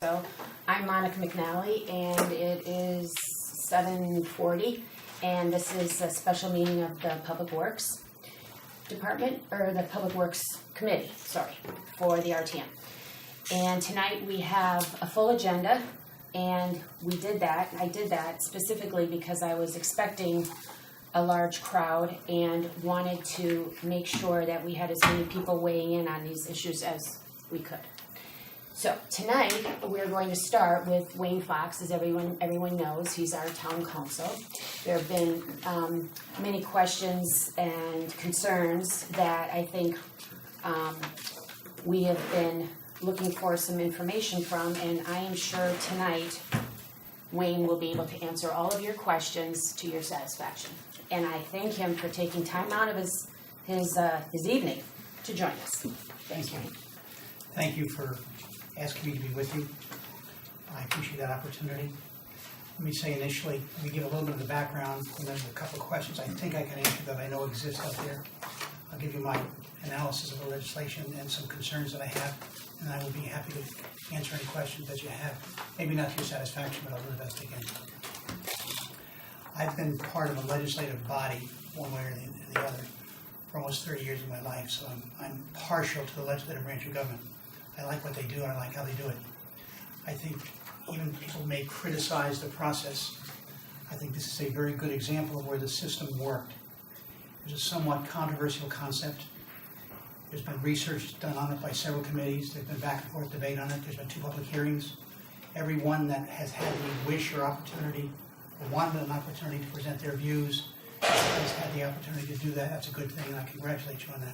So I'm Monica McNally, and it is 7:40, and this is a special meeting of the Public Works Department, or the Public Works Committee, for the RTM. And tonight we have a full agenda, and I did that specifically because I was expecting a large crowd and wanted to make sure that we had as many people weighing in on these issues as we could. So tonight we're going to start with Wayne Fox, as everyone knows. He's our town council. There have been many questions and concerns that I think we have been looking for some information from, and I am sure tonight Wayne will be able to answer all of your questions to your satisfaction. And I thank him for taking time out of his evening to join us. Thanks, Wayne. Thank you for asking me to be with you. I appreciate that opportunity. Let me say initially, let me give a little bit of the background, and there's a couple of questions I think I can answer that I know exist out there. I'll give you my analysis of the legislation and some concerns that I have, and I will be happy to answer any questions that you have. Maybe not to your satisfaction, but I'll do the best I can. I've been part of a legislative body, one way or the other, for almost 30 years of my life, so I'm partial to the legislative branch of government. I like what they do, and I like how they do it. I think even people may criticize the process. I think this is a very good example of where the system worked. It was a somewhat controversial concept. There's been research done on it by several committees. There's been back and forth debate on it. There's been 2 public hearings. Everyone that has had any wish or opportunity or wanted an opportunity to present their views has had the opportunity to do that. That's a good thing, and I congratulate you on that.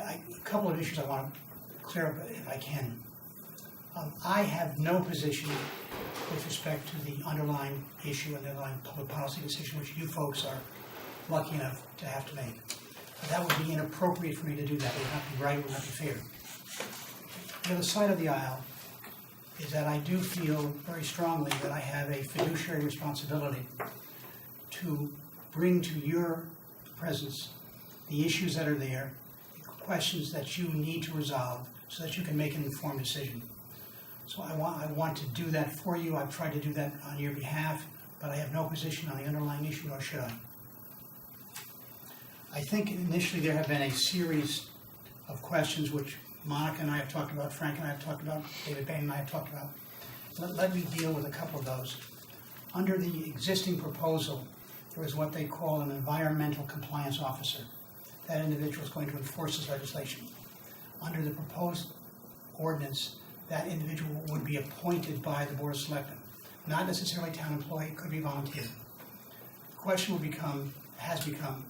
A couple of issues I want to clear up if I can. I have no position with respect to the underlying issue and the underlying public policy decision which you folks are lucky enough to have to make. That would be inappropriate for me to do that. It would not be right, it would not be fair. The other side of the aisle is that I do feel very strongly that I have a fiduciary responsibility to bring to your presence the issues that are there, questions that you need to resolve so that you can make an informed decision. So I want to do that for you. I've tried to do that on your behalf, but I have no position on the underlying issue, nor should I. I think initially there have been a series of questions which Monica and I have talked about, Frank and I have talked about, David Bain and I have talked about. Let me deal with a couple of those. Under the existing proposal, there is what they call an environmental compliance officer. That individual is going to enforce this legislation. Under the proposed ordinance, that individual would be appointed by the Board of Selectmen. Not necessarily a town employee, it could be volunteer. The question has become,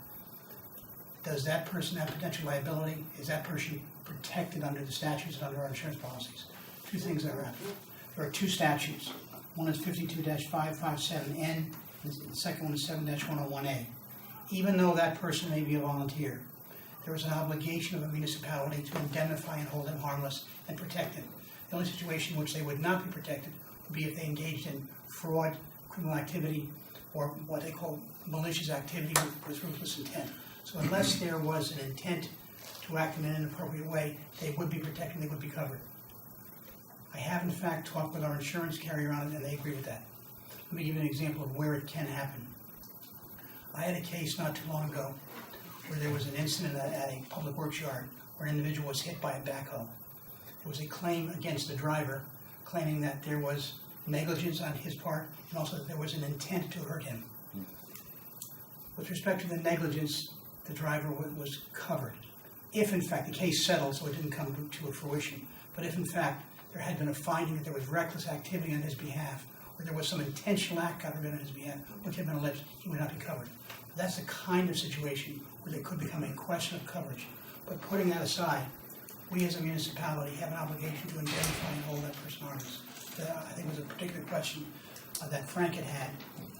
does that person have potential liability? Is that person protected under the statutes and under our insurance policies? 2 things that are happening. There are 2 statutes. One is 52-557N, and the second one is 7-101A. Even though that person may be a volunteer, there is an obligation of a municipality to indemnify and hold them harmless and protect them. The only situation in which they would not be protected would be if they engaged in fraud, criminal activity, or what they call malicious activity with ruthless intent. So unless there was an intent to act in an inappropriate way, they would be protected and they would be covered. I have in fact talked with our insurance carrier on it, and they agree with that. Let me give you an example of where it can happen. I had a case not too long ago where there was an incident at a public works yard where an individual was hit by a backhoe. There was a claim against the driver claiming that there was negligence on his part and also that there was an intent to hurt him. With respect to the negligence, the driver was covered. If in fact, the case settled so it didn't come to a fruition, but if in fact there had been a finding that there was reckless activity on his behalf or there was some intentional act committed on his behalf which had been alleged, he would not be covered. That's the kind of situation where there could become a question of coverage. But putting that aside, we as a municipality have an obligation to indemnify and hold that person harmless. I think it was a particular question that Frank had.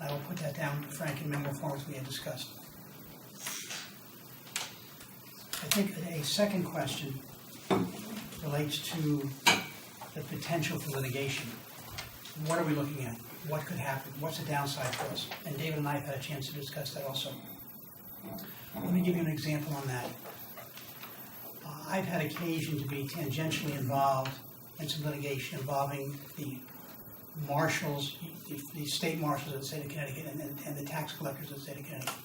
I will put that down to Frank in memo form as we had discussed. I think a second question relates to the potential for litigation. What are we looking at? What could happen? What's the downside for us? And David and I have had a chance to discuss that also. Let me give you an example on that. I've had occasion to be tangentially involved in some litigation involving the marshals, the state marshals of the state of Connecticut and the tax collectors of the state of Connecticut.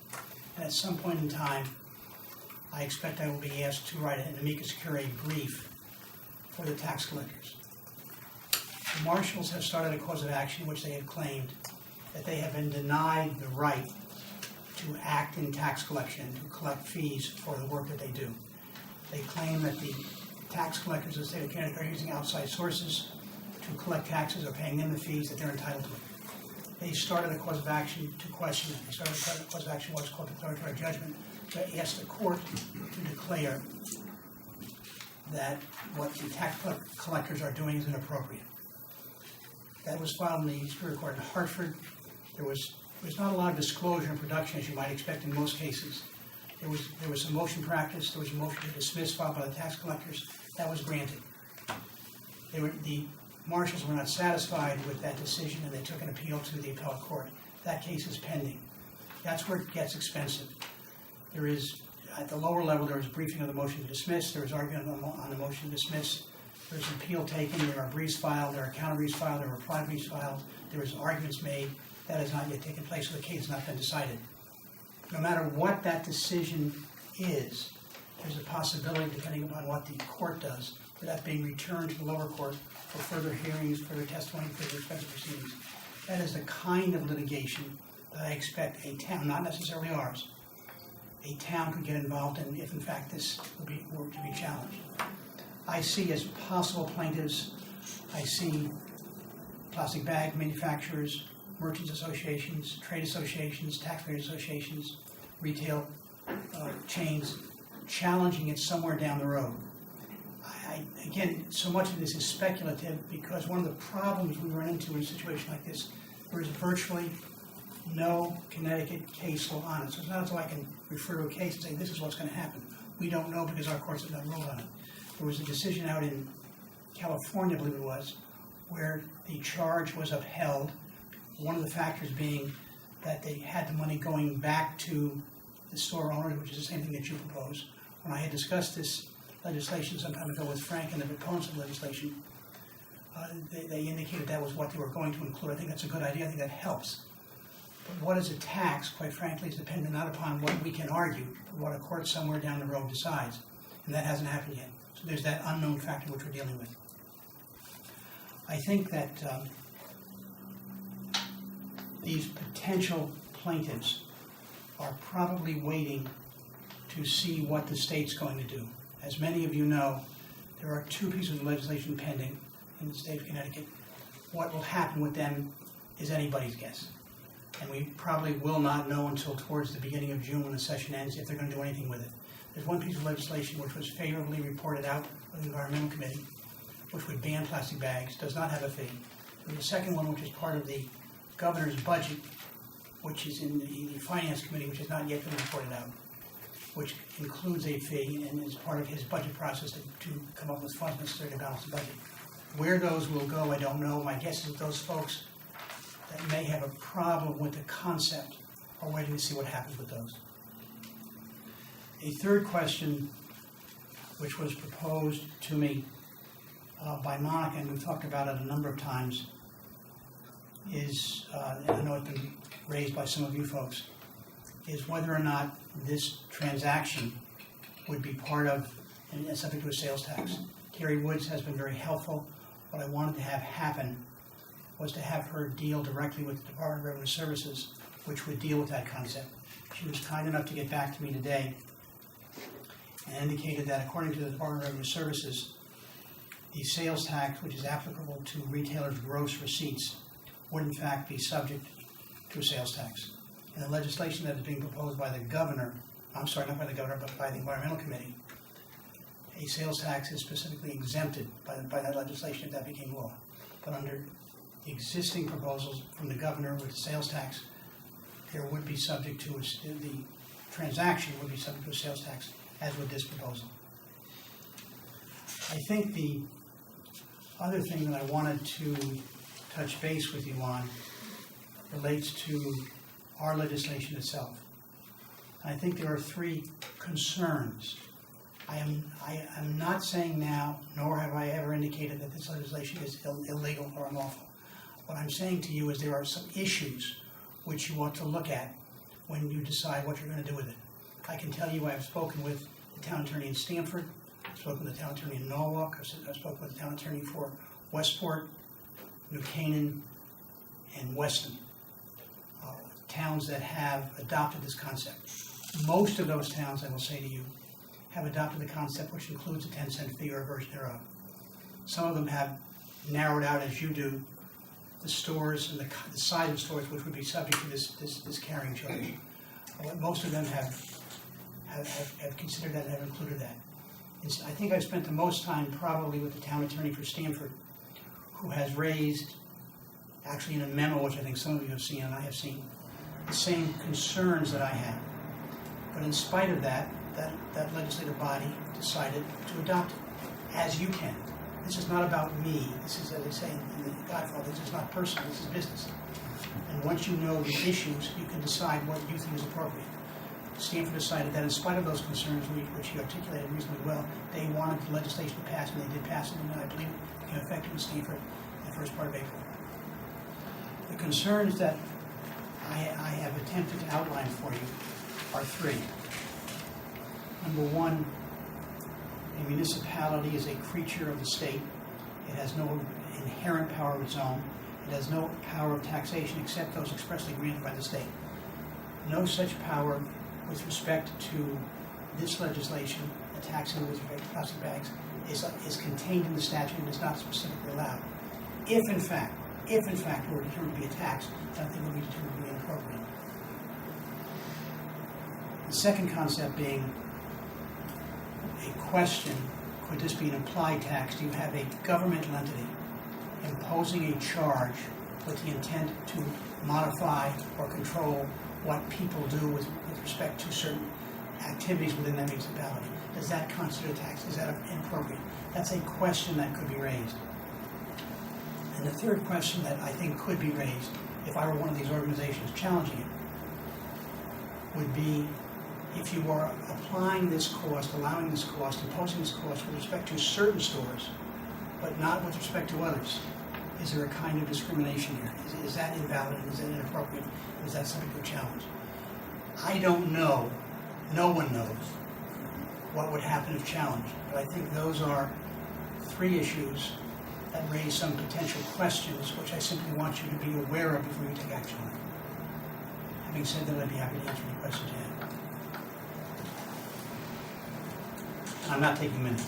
And at some point in time, I expect I will be asked to write an amicus curiae brief for the tax collectors. The marshals have started a cause of action in which they have claimed that they have been denied the right to act in tax collection, to collect fees for the work that they do. They claim that the tax collectors of the state of Connecticut are using outside sources to collect taxes or paying them the fees that they're entitled to. They started a cause of action to question it. They started a cause of action, what's called declaratory judgment, to ask the court to declare that what the tax collectors are doing is inappropriate. That was filed in the Superior Court in Hartford. There was not a lot of disclosure and production, as you might expect in most cases. There was some motion practice. There was a motion to dismiss filed by the tax collectors. That was granted. The marshals were not satisfied with that decision, and they took an appeal to the appellate court. That case is pending. That's where it gets expensive. There is, at the lower level, there was briefing of the motion to dismiss. There was argument on the motion to dismiss. There's an appeal taken. There are briefs filed. There are counter briefs filed. There are reply briefs filed. There is arguments made. That has not yet taken place, so the case has not been decided. No matter what that decision is, there's a possibility, depending upon what the court does, for that being returned to the lower court for further hearings, further testimony, further expensive proceedings. That is the kind of litigation that I expect a town, not necessarily ours, a town could get involved in if in fact this were to be challenged. I see as possible plaintiffs, I see plastic bag manufacturers, merchants associations, trade associations, taxpayer associations, retail chains, challenging it somewhere down the road. Again, so much of this is speculative because one of the problems we run into in a situation like this, there is virtually no Connecticut case law on it. So it's not as though I can refer to a case and say this is what's going to happen. We don't know because our courts have not ruled on it. There was a decision out in California, I believe it was, where the charge was upheld, one of the factors being that they had the money going back to the store owner, which is the same thing that you propose. When I had discussed this legislation some time ago with Frank and the proponents of the legislation, they indicated that was what they were going to include. I think that's a good idea. I think that helps. But what is a tax, quite frankly, is dependent not upon what we can argue, but what a court somewhere down the road decides. And that hasn't happened yet. So there's that unknown factor which we're dealing with. I think that these potential plaintiffs are probably waiting to see what the state's going to do. As many of you know, there are two pieces of legislation pending in the state of Connecticut. What will happen with them is anybody's guess. And we probably will not know until towards the beginning of June when the session ends if they're going to do anything with it. There's one piece of legislation which was favorably reported out by the Environmental Committee, which would ban plastic bags, does not have a fee. There's a second one which is part of the governor's budget, which is in the Finance Committee, which has not yet been reported out, which includes a fee and is part of his budget process to come up with funds necessary to balance the budget. Where those will go, I don't know. My guess is that those folks that may have a problem with the concept are waiting to see what happens with those. A third question, which was proposed to me by Monica, and we've talked about it a number of times, is, and I know it's been raised by some of you folks, is whether or not this transaction would be part of and subject to a sales tax. Carrie Woods has been very helpful. What I wanted to have happen was to have her deal directly with the Department of Revenue Services, which would deal with that concept. She was kind enough to get back to me today and indicated that according to the Department of Revenue Services, the sales tax, which is applicable to retailers' gross receipts, would in fact be subject to a sales tax. And the legislation that is being proposed by the governor, I'm sorry, not by the governor, but by the Environmental Committee, a sales tax is specifically exempted by that legislation if that became law. But under the existing proposals from the governor with the sales tax, there would be subject to the transaction would be subject to a sales tax, as with this proposal. I think the other thing that I wanted to touch base with you on relates to our legislation itself. I think there are three concerns I am not saying now, nor have I ever indicated that this legislation is illegal or unlawful. What I'm saying to you is there are some issues which you ought to look at when you decide what you're going to do with it. I can tell you I've spoken with the town attorney in Stamford, I've spoken with the town attorney in Norwalk, I've spoken with the town attorney for Westport, New Canaan, and Weston, towns that have adopted this concept. Most of those towns, I will say to you, have adopted the concept which includes a 10-cent fee or a version thereof. Some of them have narrowed out, as you do, the stores and the size of stores which would be subject to this carrying charge. But most of them have considered that and have included that. I think I've spent the most time probably with the town attorney for Stamford, who has raised, actually in a memo which I think some of you have seen and I have seen, the same concerns that I have. But in spite of that, that legislative body decided to adopt it, as you can. This is not about me. This is, as they say in the Godfather, this is not personal, this is business. And once you know the issues, you can decide what you think is appropriate. Stanford decided that in spite of those concerns, which he articulated reasonably well, they wanted the legislation to pass, and they did pass it, and I believe it became effective in Stanford in the first part of April. The concerns that I have attempted to outline for you are three. Number one, a municipality is a creature of the state. It has no inherent power of its own. It has no power of taxation except those expressly granted by the state. No such power with respect to this legislation, the taxing with respect to plastic bags, is contained in the statute and is not specifically allowed. If in fact it were determined to be a tax, then I think it would be determined to be inappropriate. The second concept being a question, could this be an applied tax? Do you have a governmental entity imposing a charge with the intent to modify or control what people do with respect to certain activities within that municipality? Does that constitute a tax? Is that inappropriate? That's a question that could be raised. And the third question that I think could be raised, if I were one of these organizations challenging it, would be if you are applying this cost, allowing this cost, imposing this cost with respect to certain stores, but not with respect to others, is there a kind of discrimination here? Is that invalid? Is that inappropriate? Is that something to challenge? I don't know. No one knows what would happen if challenged. But I think those are three issues that raise some potential questions, which I simply want you to be aware of before you take action on it. Having said that, I'd be happy to answer any questions you have. I'm not taking minutes.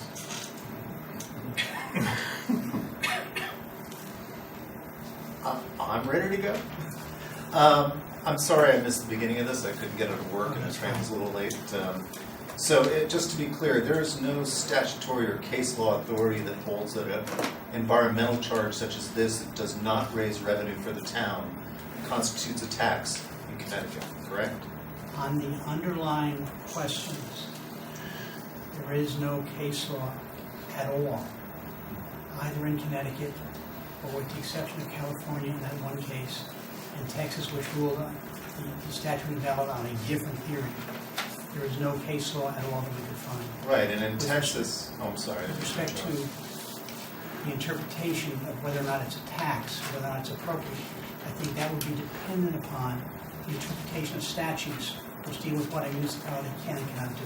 I'm ready to go. I'm sorry I missed the beginning of this. I couldn't get out of work and the train was a little late. Just to be clear, there is no statutory or case law authority that holds that an environmental charge such as this that does not raise revenue for the town constitutes a tax in Connecticut, correct? On the underlying questions, there is no case law at all, either in Connecticut or with the exception of California in that one case, and Texas, which ruled the statute invalid on a different theory. There is no case law at all that we could find. Right, and in Texas, I'm sorry. With respect to the interpretation of whether or not it's a tax, or whether or not it's appropriate, I think that would be dependent upon the interpretation of statutes which deal with what a municipality can and cannot do.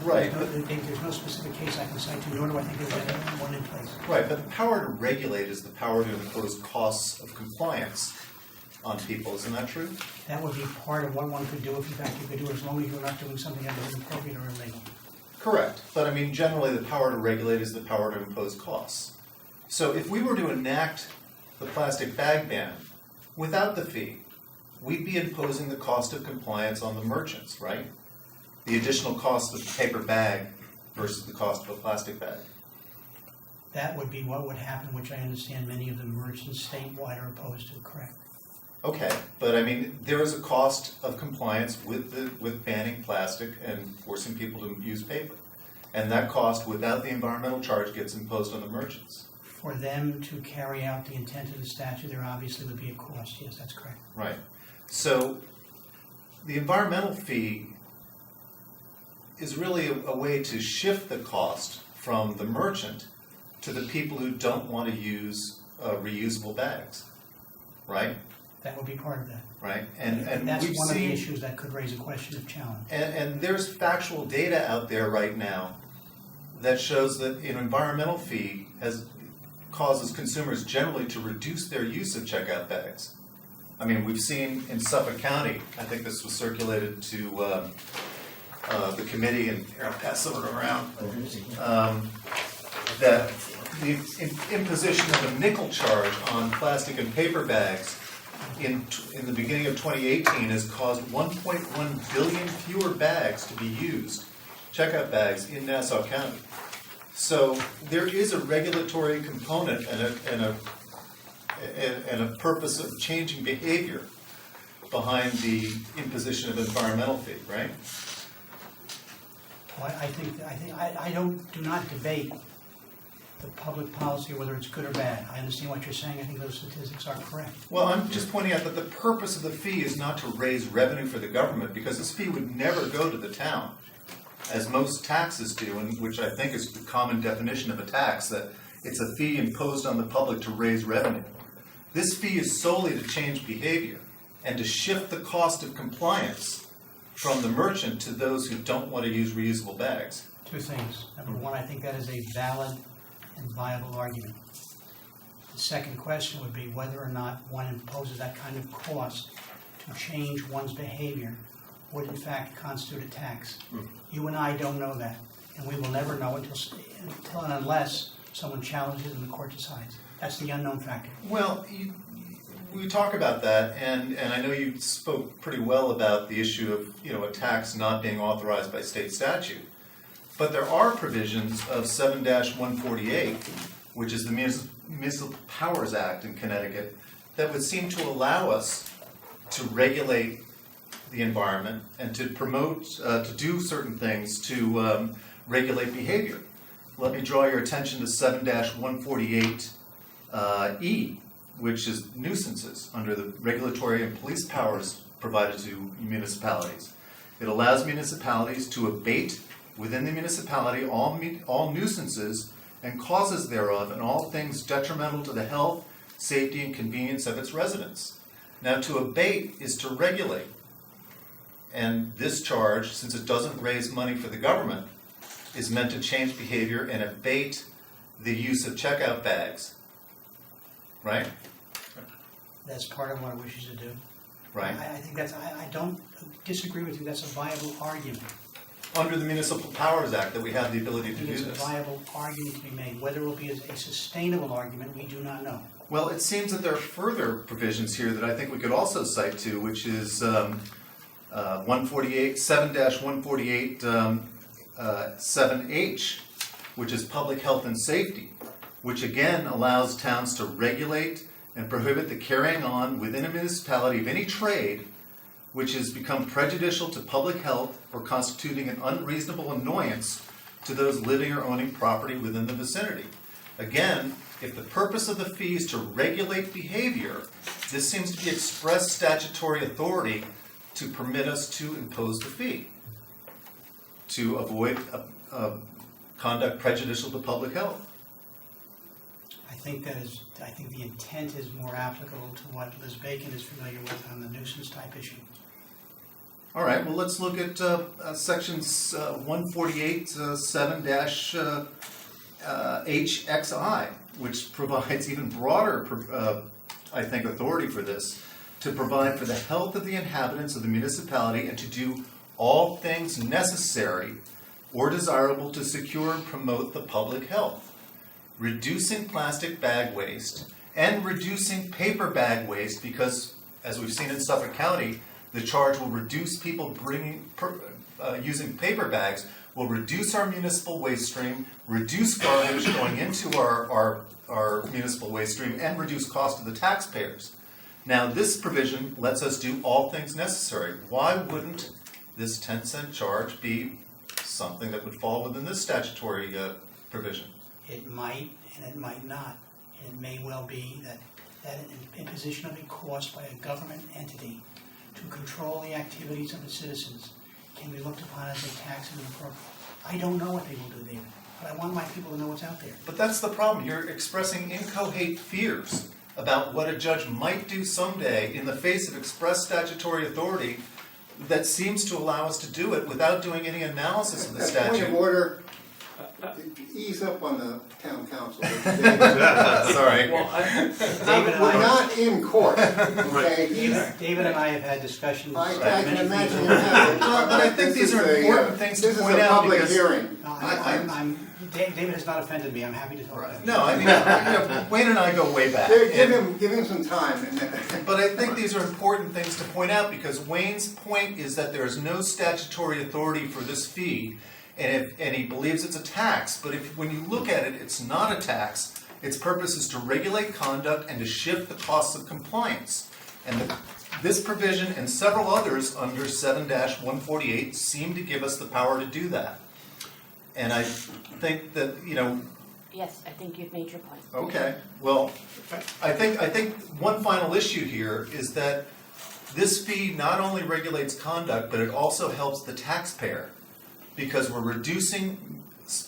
Right. There's no specific case I can cite to, nor do I think there's one in place. Right, but the power to regulate is the power to impose costs of compliance on people, isn't that true? That would be part of what one could do if, in fact, you could do it as long as you're not doing something that is inappropriate or illegal. Correct, but I mean, generally the power to regulate is the power to impose costs. So if we were to enact the plastic bag ban without the fee, we'd be imposing the cost of compliance on the merchants, right? The additional cost of the paper bag versus the cost of a plastic bag. That would be what would happen, which I understand many of the merchants statewide are opposed to, correct? Okay, but I mean, there is a cost of compliance with banning plastic and forcing people to use paper. And that cost, without the environmental charge, gets imposed on the merchants. For them to carry out the intent of the statute, there obviously would be a cost. Yes, that's correct. Right. So the environmental fee is really a way to shift the cost from the merchant to the people who don't want to use reusable bags, right? That would be part of that. Right, and That's we've one of the seen, issues that could raise a question of challenge. and there's factual data out there right now that shows that an environmental fee causes consumers generally to reduce their use of checkout bags. I mean, we've seen in Suffolk County, I think this was circulated to the committee, and here, I'll pass some of it around, that the imposition of a nickel charge on plastic and paper bags in the beginning of 2018 has caused 1.1 billion fewer bags to be used, checkout bags, in Nassau County. So there is a regulatory component and a purpose of changing behavior behind the imposition of environmental fee, right? Well, I do not debate the public policy, whether it's good or bad. I understand what you're saying. I think those statistics are correct. Well, I'm just pointing out that the purpose of the fee is not to raise revenue for the government, because this fee would never go to the town, as most taxes do, and which I think is the common definition of a tax, that it's a fee imposed on the public to raise revenue. This fee is solely to change behavior and to shift the cost of compliance from the merchant to those who don't want to use reusable bags. Two things. Number one, I think that is a valid and viable argument. The second question would be whether or not one imposes that kind of cost to change one's behavior would in fact constitute a tax. You and I don't know that, and we will never know until and unless someone challenges and the court decides. That's the unknown factor. Well, we talk about that, and I know you spoke pretty well about the issue of a tax not being authorized by state statute. But there are provisions of 7-148, which is the Municipal Powers Act in Connecticut, that would seem to allow us to regulate the environment and to promote, to do certain things to regulate behavior. Let me draw your attention to 7-148E, which is nuisances under the regulatory and police powers provided to municipalities. It allows municipalities to abate within the municipality all nuisances and causes thereof, and all things detrimental to the health, safety, and convenience of its residents. Now, to abate is to regulate. And this charge, since it doesn't raise money for the government, is meant to change behavior and abate the use of checkout bags. Right? That's part of what it wishes to do. Right. I think I don't disagree with you. That's a viable argument. Under the Municipal Powers Act, that we have the ability to do It's this. a viable argument to be made. Whether it will be a sustainable argument, we do not know. Well, it seems that there are further provisions here that I think we could also cite to, which is 7-148 7H, which is public health and safety, which again allows towns to regulate and prohibit the carrying on within a municipality of any trade which has become prejudicial to public health or constituting an unreasonable annoyance to those living or owning property within the vicinity. Again, if the purpose of the fee is to regulate behavior, this seems to be express statutory authority to permit us to impose the fee, to avoid conduct prejudicial to public health. I think the intent is more applicable to what Liz Bacon is familiar with on the nuisance type issue. All right, well, let's look at sections 148 7-HXI, which provides even broader, I think, authority for this, to provide for the health of the inhabitants of the municipality and to do all things necessary or desirable to secure and promote the public health, reducing plastic bag waste and reducing paper bag waste, because, as we've seen in Suffolk County, the charge will reduce people using paper bags, will reduce our municipal waste stream, reduce garbage going into our municipal waste stream, and reduce cost to the taxpayers. Now, this provision lets us do all things necessary. Why wouldn't this 10-cent charge be something that would fall within this statutory provision? It might, and it might not. And it may well be that an imposition of a cost by a government entity to control the activities of the citizens can be looked upon as a tax and inappropriate. I don't know what they will do, David, but I want my people to know what's out there. But that's the problem. You're expressing incoherent fears about what a judge might do someday in the face of express statutory authority that seems to allow us to do it without doing any analysis of the Point statute. of order, ease up on the town council. Sorry. We're not in court, okay? David and I have had discussions. I can many imagine things. you have. But I think these are important things to point out This is a public because- hearing. David has not offended me, I'm happy to talk about it. No, I mean, Wayne and I go way back. Give And- him some time. But I think these are important things to point out because Wayne's point is that there is no statutory authority for this fee, and he believes it's a tax. But when you look at it, it's not a tax. Its purpose is to regulate conduct and to shift the costs of compliance. And this provision and several others under 7-148 seem to give us the power to do that. And I think that, Yes, I think you've made your point. okay, well, I think one final issue here is that this fee not only regulates conduct, but it also helps the taxpayer because we're reducing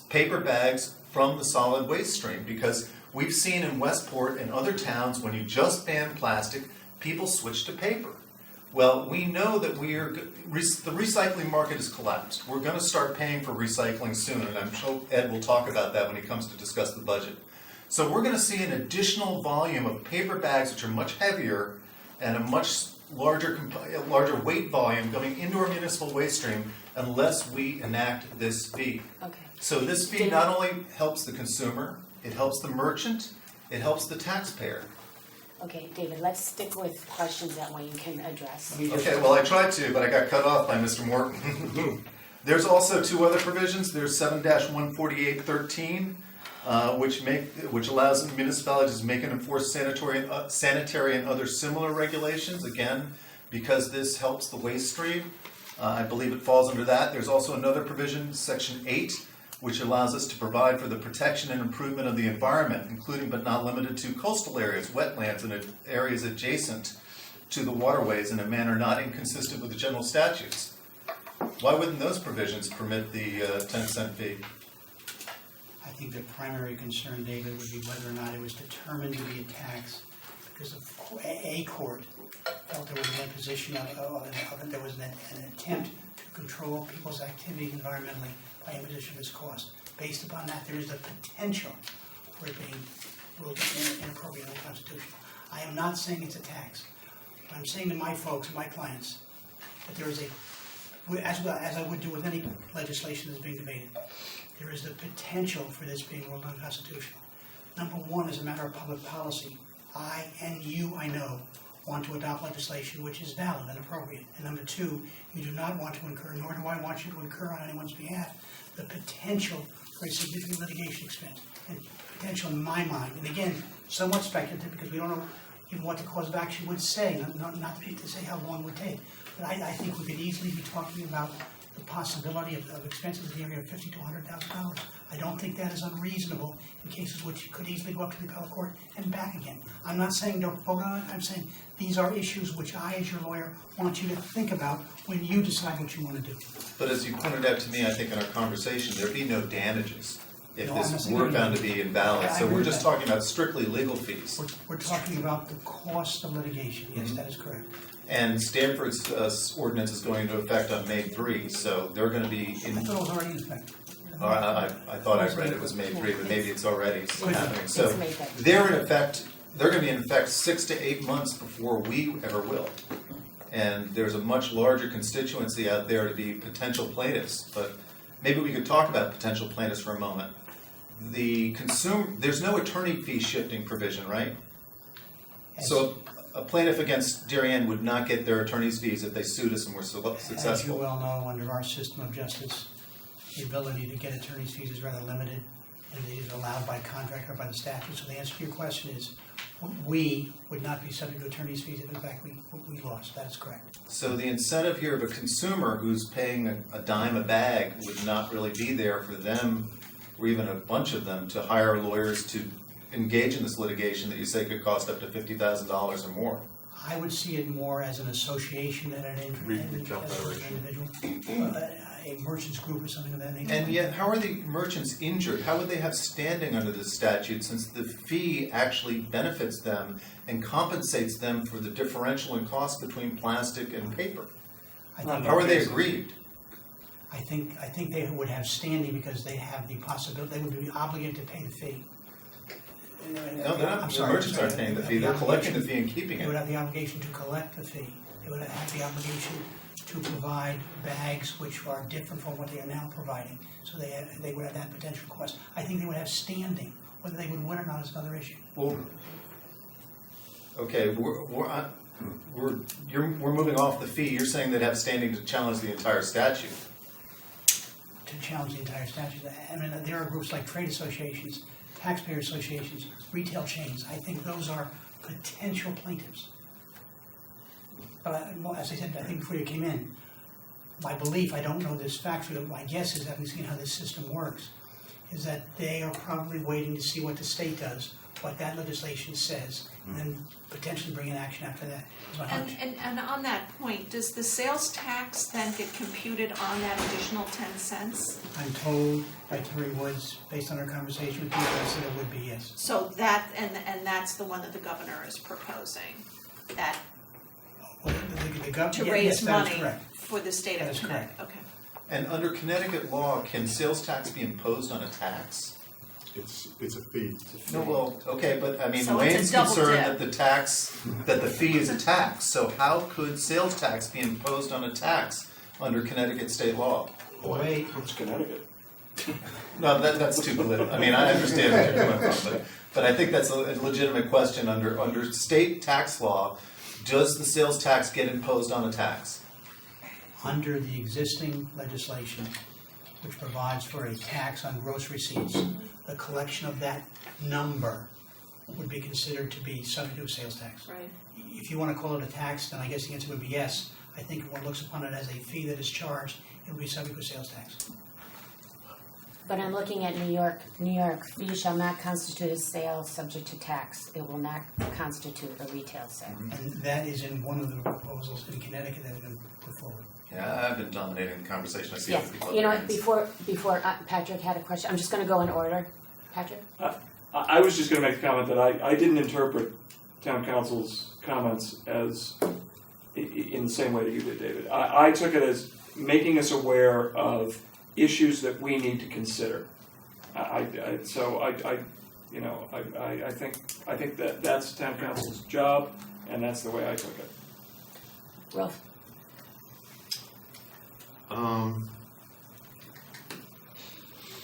paper bags from the solid waste stream because we've seen in Westport and other towns when you just ban plastic, people switch to paper. Well, we know that the recycling market has collapsed. We're going to start paying for recycling soon, and I'm sure Ed will talk about that when he comes to discuss the budget. So we're going to see an additional volume of paper bags, which are much heavier and a much larger weight volume going into our municipal waste stream unless we enact this fee. Okay. So this fee not only helps the consumer, it helps the merchant, it helps the taxpayer. Okay, David, let's stick with questions that Wayne can address. Okay, well, I tried to, but I got cut off by Mr. Morton. There's also two other provisions. There's 7-148-13, which allows municipalities to make and enforce sanitary and other similar regulations, again, because this helps the waste stream. I believe it falls under that. There's also another provision, Section 8, which allows us to provide for the protection and improvement of the environment, including but not limited to coastal areas, wetlands, and areas adjacent to the waterways in a manner not inconsistent with the general statutes. Why wouldn't those provisions permit the 10-cent fee? I think the primary concern, David, would be whether or not it was determined to be a tax because a court felt there was an imposition there was an attempt to control people's activities environmentally by imposition of this cost. Based upon that, there is the potential for it being ruled inappropriate and unconstitutional. I am not saying it's a tax, but I'm saying to my folks, my clients, that there is as well as I would do with any legislation that's being debated, there is the potential for this being ruled unconstitutional. Number one, as a matter of public policy, I and you, I know, want to adopt legislation which is valid and appropriate. And number two, you do not want to incur, nor do I want you to incur on anyone's behalf, the potential for a significant litigation expense. And potential in my mind, and again, somewhat speculative because we don't know even what the cause of action would say, not to say how long it would take. But I think we could easily be talking about the possibility of expenses in the area of $50,000 to $100,000. I don't think that is unreasonable in cases which could easily go up to the appellate court and back again. I'm not saying don't vote on it. I'm saying these are issues which I, as your lawyer, want you to think about when you decide what you want to do. But as you pointed out to me, I think in our conversation, there'd be no damages if No, I'm not this saying were anything. found to be invalid. I So agree we're with just that. talking about strictly legal fees. We're talking about the cost of litigation. Yes, that is correct. And Stanford's ordinance is going into effect on May 3, so they're going to be I in. thought it was already in effect. I thought I read it was May 3, but maybe it's already happening. So It's May 5th. they're in effect. They're going to be in effect 6 to 8 months before we ever will. And there's a much larger constituency out there to be potential plaintiffs. But maybe we could talk about potential plaintiffs for a moment. There's no attorney fee shifting provision, right? So a plaintiff against Darien would not get their attorney's fees if they sued us and were As you successful. well know, under our system of justice, the ability to get attorney's fees is rather limited, and it is allowed by contract or by the statute. So the answer to your question is, we would not be subject to attorney's fees if in fact we lost. That is correct. So the incentive here of a consumer who's paying a dime a bag would not really be there for them, or even a bunch of them, to hire lawyers to engage in this litigation that you say could cost up to $50,000 or more. I would see it more as an association than an Retail federation. individual, a merchants group or something of that nature. And yet, how are the merchants injured? How would they have standing under this statute since the fee actually benefits them and compensates them for the differential in cost between plastic and paper? I think- How are they aggrieved? I think they would have standing because they have the possibility, they would be obligated to pay the fee. No, they're not, I'm the sorry, merchants aren't paying the fee, they're collecting the fee and keeping They would it. have the obligation to collect the fee. They would have the obligation to provide bags which are different from what they are now providing. So they would have that potential cost. I think they would have standing. Whether they would win or not is another issue. Well, okay, we're moving off the fee, you're saying they'd have standing to challenge the entire statute. To challenge the entire statute. I mean, there are groups like trade associations, taxpayer associations, retail chains. I think those are potential plaintiffs. But well, as I said, I think before you came in, my belief, I don't know this factually, but my guess is, having seen how this system works, is that they are probably waiting to see what the state does, what that legislation says, and then potentially bring an action after that, is my hunch. And on that point, does the sales tax then get computed on that additional 10 cents? I'm told by Terry Woods, based on our conversation with people, I said it would be yes. So that, and that's the one that the governor is proposing, that Well, the gov- to yeah, raise yes, that is money correct. for the state That of is Connecticut, okay. And under Connecticut law, can sales tax be imposed on a tax? It's a fee. No, well, okay, but I mean, So it's a Wayne's double concerned dip. that the fee is a tax, so how could sales tax be imposed on a tax under Connecticut state law? Wait. It's Connecticut. No, that's too political, I mean, I understand where you're coming from, but I think that's a legitimate question, under state tax law, does the sales tax get imposed on a tax? Under the existing legislation, which provides for a tax on gross receipts, the collection of that number would be considered to be subject to a sales tax. Right. If you want to call it a tax, then I guess the answer would be yes. I think if one looks upon it as a fee that is charged, it would be subject to a sales tax. But I'm looking at New York. New York, fee shall not constitute a sale subject to tax. It will not constitute a retail sale. And that is in one of the proposals in Connecticut that has been put forward. Yeah, I've been dominating the conversation, I see Yeah, other people. you know have what, hands. before Patrick had a question, I'm just gonna go in order. Patrick? I was just going to make the comment that I didn't interpret town council's comments as in the same way that you did, David. I took it as making us aware of issues that we need to consider. I think that that's town council's job, and that's the way I took it. Rolf?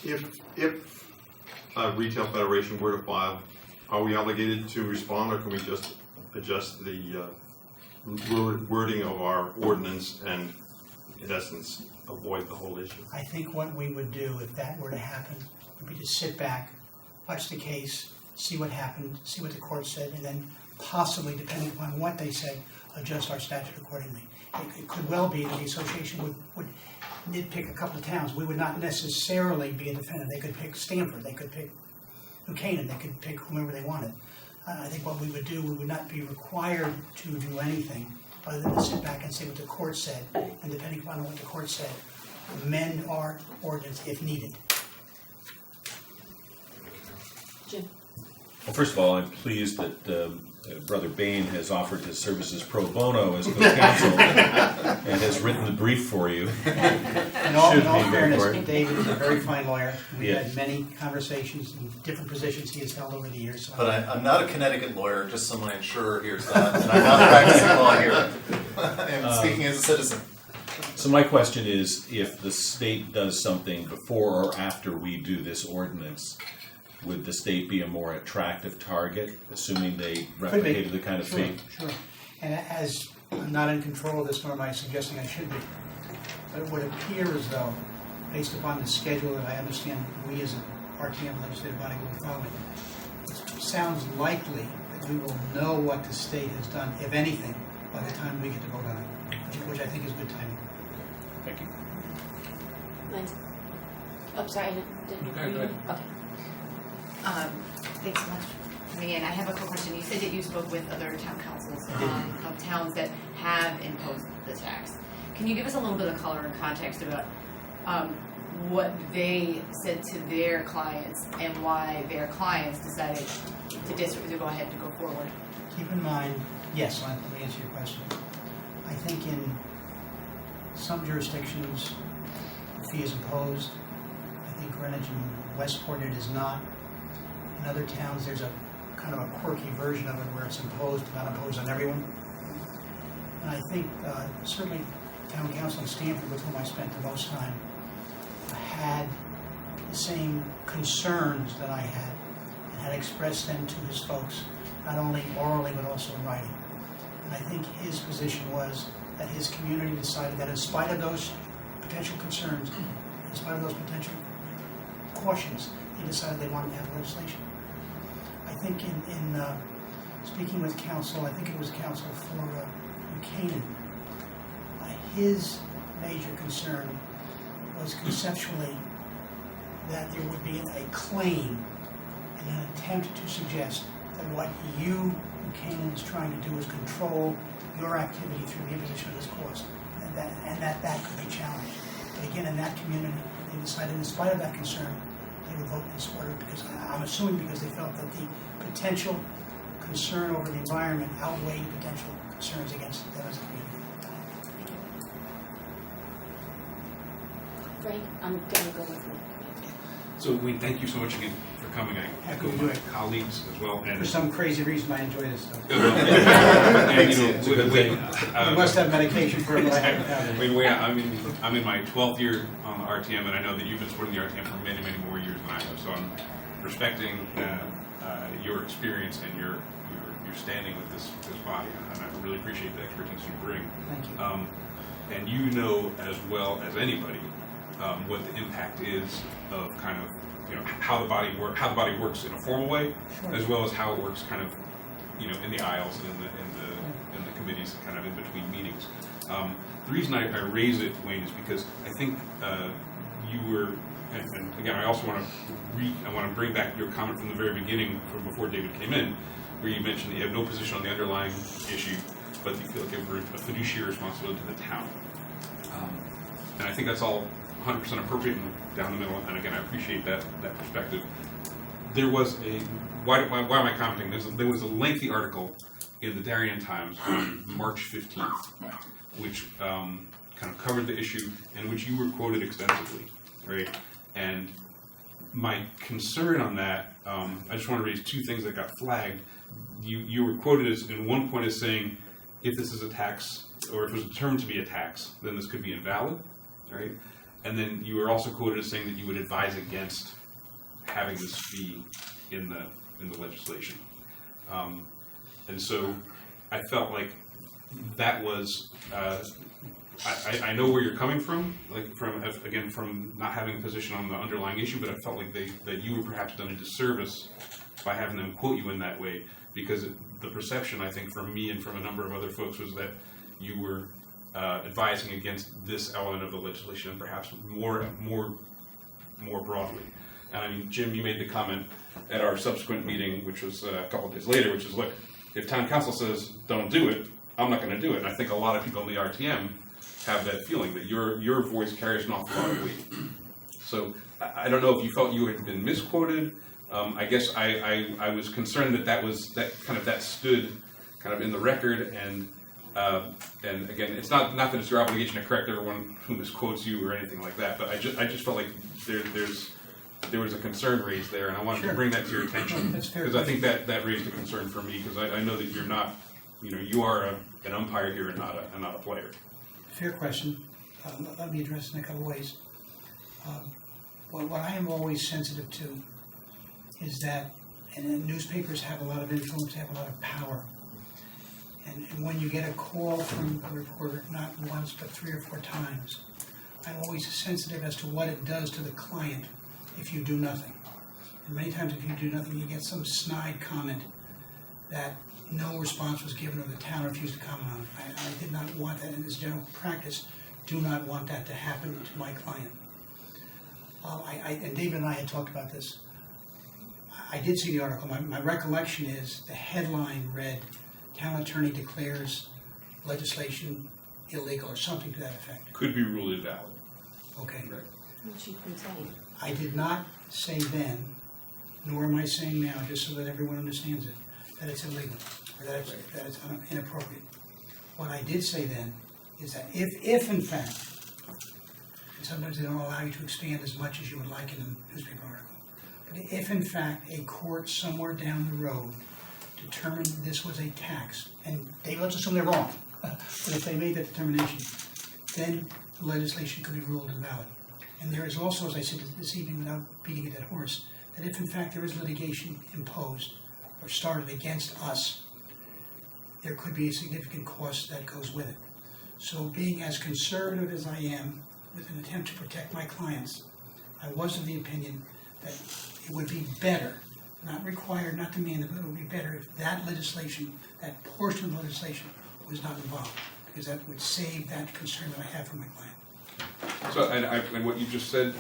If a retail federation were to file, are we obligated to respond, or can we just adjust the wording of our ordinance and, in essence, avoid the whole issue? I think what we would do if that were to happen would be to sit back, watch the case, see what happened, see what the court said, and then possibly, depending upon what they say, adjust our statute accordingly. It could well be that the association would nitpick a couple of towns. We would not necessarily be a defendant. They could pick Stamford, they could pick New Canaan, they could pick whomever they wanted. I think what we would do, we would not be required to do anything other than to sit back and see what the court said, and depending upon what the court said, amend our ordinance if needed. Jim? Well, first of all, I'm pleased that Brother Bain has offered his services pro bono as co-counsel and has written the brief for you. In all Should be very fairness, important. David is a very fine lawyer. We've Yes. had many conversations in different positions he has held over the years. So But I'm not a Connecticut lawyer, just so my insurer hears that, and I'm not practicing law here. I'm speaking as a citizen. So my question is, if the state does something before or after we do this ordinance, would the state be a more attractive target, assuming they replicated the kind of Sure, fee? sure. And as I'm not in control of this, nor am I suggesting I should be, but it would appear as though, based upon the schedule that I understand we as an RTM legislative body will be following, it sounds likely that we will know what the state has done, if anything, by the time we get to vote on it, which I think is good timing. Thank you. Lindsay? Oh, sorry, I didn't. Okay, go ahead. Okay. Thanks so much. coming in. I have a quick question. You said that you spoke with other town councils of towns that have imposed the tax. Can you give us a little bit of color and context about what they said to their clients and why their clients decided to go ahead to go forward? Keep in mind, yes, let me answer your question. I think in some jurisdictions, the fee is imposed. I think Greenwich and Westport it is not. In other towns, there's a kind of a quirky version of it where it's imposed, not imposed on everyone. And I think certainly town council in Stamford, with whom I spent the most time, had the same concerns that I had and had expressed them to his folks, not only orally but also in writing. And I think his position was that his community decided that in spite of those potential concerns, in spite of those potential cautions, he decided they wanted to have legislation. I think in speaking with counsel, I think it was counsel for Buchanan, his major concern was conceptually that there would be a claim and an attempt to suggest that what you, Buchanan, is trying to do is control your activity through the imposition of this cost, and that could be challenged. But again, in that community, they decided, in spite of that concern, they would vote in support of it, because I'm assuming because they felt that the potential concern over the environment outweighed potential concerns against them as a community. Frank, I'm gonna go with you. So, Wayne, thank you so much again for coming. I Happy echo to do my it. colleagues as well. And For some crazy reason, I enjoy this stuff. and, you know, It's a good thing. I must have medication for it, but I haven't had it. Wayne, I'm in my 12th year on the RTM, and I know that you've been supporting the RTM for many, many more years than I have. So I'm respecting your experience and your standing with this body, and I really appreciate the expertise you bring. Thank you. And you know as well as anybody what the impact is of kind of, you know, how the body works in a formal way, Sure. as well as how it works kind of, you know, in the aisles and in the committees, kind of in between meetings. The reason I raise it, Wayne, is because I think you were, and again, I also want to bring back your comment from the very beginning, from before David came in, where you mentioned that you have no position on the underlying issue, but you feel like you have a fiduciary responsibility to the town. And I think that's all 100% appropriate and down the middle, and again, I appreciate that perspective. There was why am I commenting? There was a lengthy article in the Darien Times on March 15th, which kind of covered the issue, and which you were quoted extensively, right? And my concern on that, I just want to raise two things that got flagged. You were quoted as, in one point, as saying, if this is a tax, or if it was determined to be a tax, then this could be invalid, right? And then you were also quoted as saying that you would advise against having this fee in the legislation. And so I felt like that was, I know where you're coming from, like from not having a position on the underlying issue, but I felt like that you were perhaps done a disservice by having them quote you in that way, because the perception, I think, from me and from a number of other folks was that you were advising against this element of the legislation, and perhaps more broadly. And I mean, Jim, you made the comment at our subsequent meeting, which was a couple of days later, which is, look, if town council says don't do it, I'm not going to do it. And I think a lot of people in the RTM have that feeling that your voice carries an awful lot of weight. So I don't know if you felt you had been misquoted. I guess I was concerned that stood kind of in the record, and again, it's not that it's your obligation to correct everyone who misquotes you or anything like that, but I just felt like there was a concern raised there, and I wanted to bring that to your attention, because I think that raised a concern for me, because I know that you're not, you are an umpire here and not a player. Fair question. Let me address it in a couple ways. What I am always sensitive to is that, and newspapers have a lot of influence, have a lot of power. And when you get a call from a reporter, not once, but 3 or 4 times, I'm always sensitive as to what it does to the client if you do nothing. And many times if you do nothing, you get some snide comment that no response was given or the town refused to comment on it. I did not want that in this general practice, do not want that to happen to my client. And David and I had talked about this. I did see the article. My recollection is the headline read, "Town Attorney declares legislation illegal," or something to that effect. Could be ruled invalid. Okay. Right. What you've been saying. I did not say then, nor am I saying now, just so that everyone understands it, that it's illegal, or that it's inappropriate. What I did say then is that if in fact, and sometimes they don't allow you to expand as much as you would like in a newspaper article, but if in fact a court somewhere down the road determined this was a tax, and let's assume they're wrong, but if they made that determination, then the legislation could be ruled invalid. And there is also, as I said this evening without beating a dead horse, that if in fact there is litigation imposed or started against us, there could be a significant cost that goes with it. So being as conservative as I am with an attempt to protect my clients, I was of the opinion that it would be better, not required, not demanded, but it would be better if that legislation, that portion of the legislation was not involved, because that would save that concern that I have for my client. So, and what you just said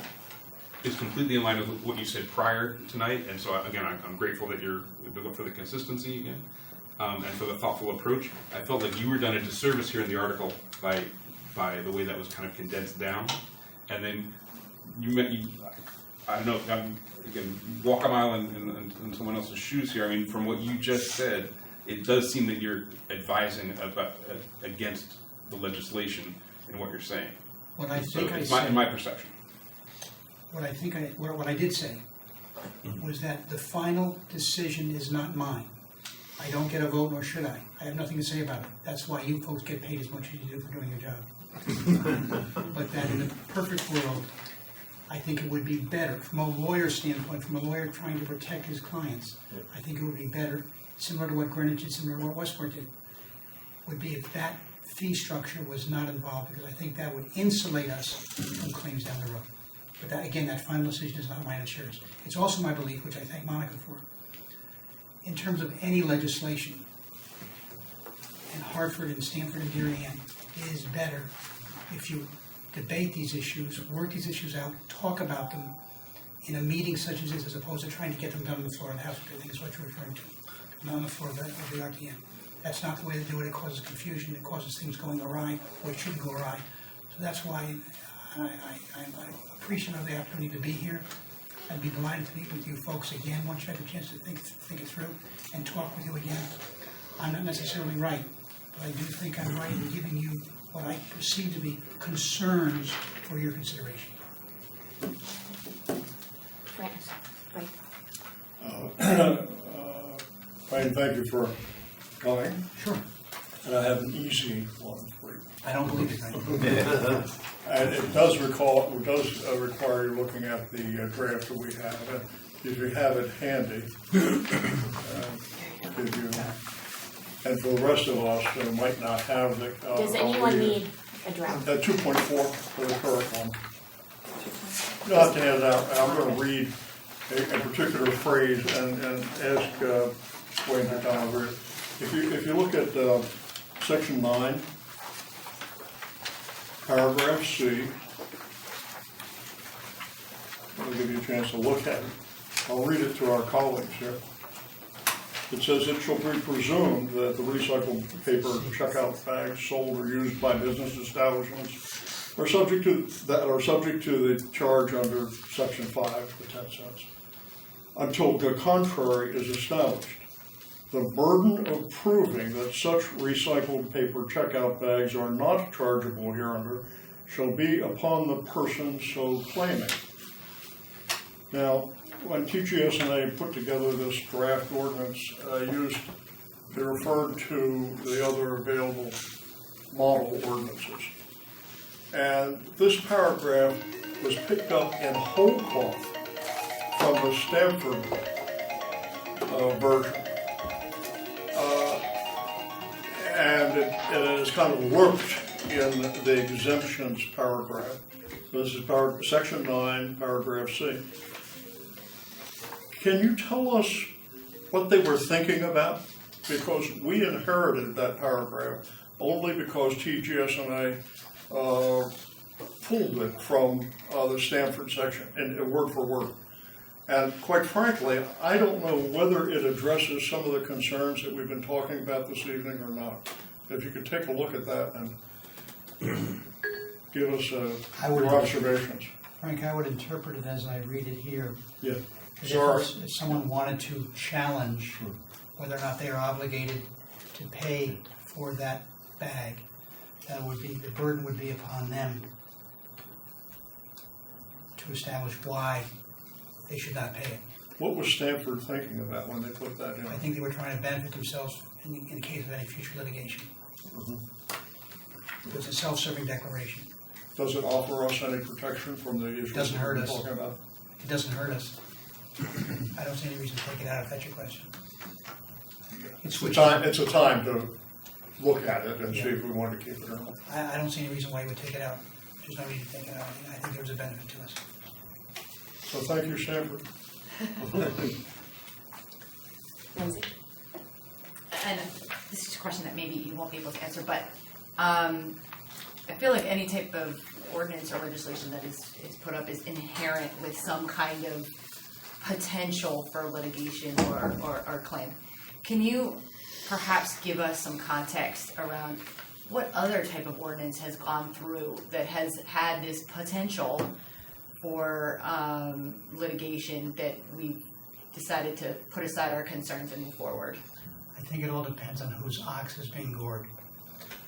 is completely in line with what you said prior tonight, and so again, I'm grateful that you're looking for the consistency again, and for the thoughtful approach. I felt like you were done a disservice here in the article by the way that was kind of condensed down, and then I don't know, again, walk a mile in someone else's shoes here. I mean, from what you just said, it does seem that you're advising against the legislation in what you're saying. What I So think I it's said, in my perception. what I did say was that the final decision is not mine. I don't get a vote, nor should I. I have nothing to say about it. That's why you folks get paid as much as you do for doing your job. But that in a perfect world, I think it would be better, from a lawyer standpoint, from a lawyer trying to protect his clients, I think it would be better, similar to what Greenwich did, similar to what Westport did, would be if that fee structure was not involved, because I think that would insulate us from claims down the road. But that, again, that final decision is not mine, it's yours. It's also my belief, which I thank Monica for, in terms of any legislation, in Hartford and Stamford and Darien, it is better if you debate these issues, work these issues out, talk about them in a meeting such as this, as opposed to trying to get them done on the floor of the House, which I think is what you're referring to, not on the floor of the RTM. That's not the way to do it. It causes confusion. It causes things going awry, or it shouldn't go awry. So that's why I'm appreciative of the opportunity to be here. I'd be delighted to meet with you folks again once you have a chance to think it through and talk with you again. I'm not necessarily right, but I do think I'm right in giving you what I perceive to be concerns for your consideration. France, right. Wayne, thank you for coming, Sure. and I have an easy one for you. I don't believe it, right? And it does require you looking at the draft that we have. And if you have it handy, give you, and for the rest of us who might not have the. Does anyone need a draft? 2.4 for the current one. You'll have to hand it out, and I'm going to read a particular phrase and ask Wayne to kind of read it. If you look at section 9, paragraph C, I'll give you a chance to look at it. I'll read it to our colleagues here. It says, "It shall be presumed that the recycled paper checkout bags sold or used by business establishments are subject to the charge under section 5, the 10 cents, until the contrary is established. The burden of proving that such recycled paper checkout bags are not chargeable hereunder shall be upon the person so claiming." Now, when TGS&A put together this draft ordinance, they referred to the other available model ordinances. And this paragraph was picked up in whole cloth from the Stanford version. And it has kind of lurked in the exemptions paragraph. This is section 9, paragraph C. Can you tell us what they were thinking about? Because we inherited that paragraph only because TGS&A pulled it from the Stanford section, and word for word. And quite frankly, I don't know whether it addresses some of the concerns that we've been talking about this evening or not. If you could take a look at that and give us your observations. Frank, I would interpret it as I read it here. Yeah. If someone wanted to challenge whether or not they are obligated to pay for that bag, that would be, the burden would be upon them to establish why they should not pay it. What was Stanford thinking about when they put that in? I think they were trying to benefit themselves in case of any future litigation. It was a self-serving declaration. Does it offer us any protection from the issues Doesn't hurt we're us. talking about? It doesn't hurt us. I don't see any reason to take it out if that's your question. It's a time to look at it and see if we want to keep it or not. I don't see any reason why you would take it out. There's no need to take it out. I think there's a benefit to us. So thank you, Stanford. Lindsay? And this is a question that maybe you won't be able to answer, but I feel like any type of ordinance or legislation that is put up is inherent with some kind of potential for litigation or claim. Can you perhaps give us some context around what other type of ordinance has gone through that has had this potential for litigation that we've decided to put aside our concerns and move forward? I think it all depends on whose ox is being gored.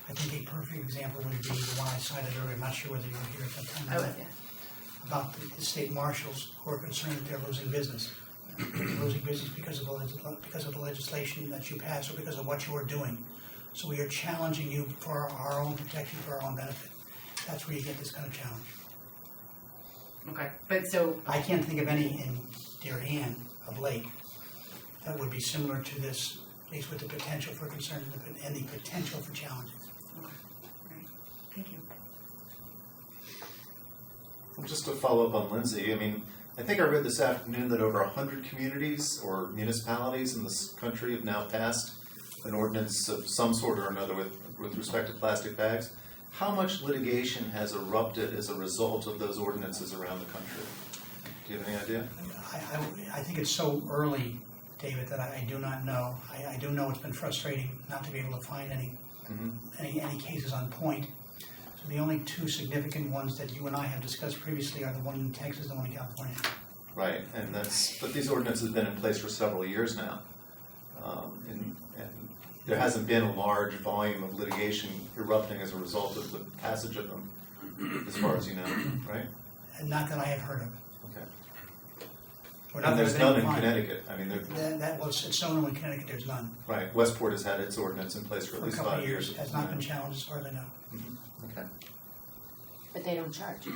I think a perfect example would be the one I cited earlier. I'm not sure whether you were here at that time. I was, yeah. About the state marshals who are concerned that they're losing business. They're losing business because of the legislation that you passed or because of what you are doing. So we are challenging you for our own protection, for our own benefit. That's where you get this kind of challenge. Okay, but so I can't think of any in Darien of late that would be similar to this, at least with the potential for concern and the potential for challenge. Right. Thank you. Just to follow up on Lindsay, I mean, I think I read this afternoon that over 100 communities or municipalities in this country have now passed an ordinance of some sort or another with respect to plastic bags. How much litigation has erupted as a result of those ordinances around the country? Do you have any idea? I think it's so early, David, that I do not know. I do know it's been frustrating not to be able to find any cases on point. So the only two significant ones that you and I have discussed previously are the one in Texas and the one in California. Right, but these ordinances have been in place for several years now. And there hasn't been a large volume of litigation erupting as a result of the passage of them, as far as you know, right? And not that I have heard of. Okay. Or And there's that none I've in been Connecticut. I mean, That was, it's so known in Connecticut, there's none. right, Westport has had its ordinance in place for at For a least couple 5 of years. years, has not been challenged as far as I know. Okay. But they don't charge.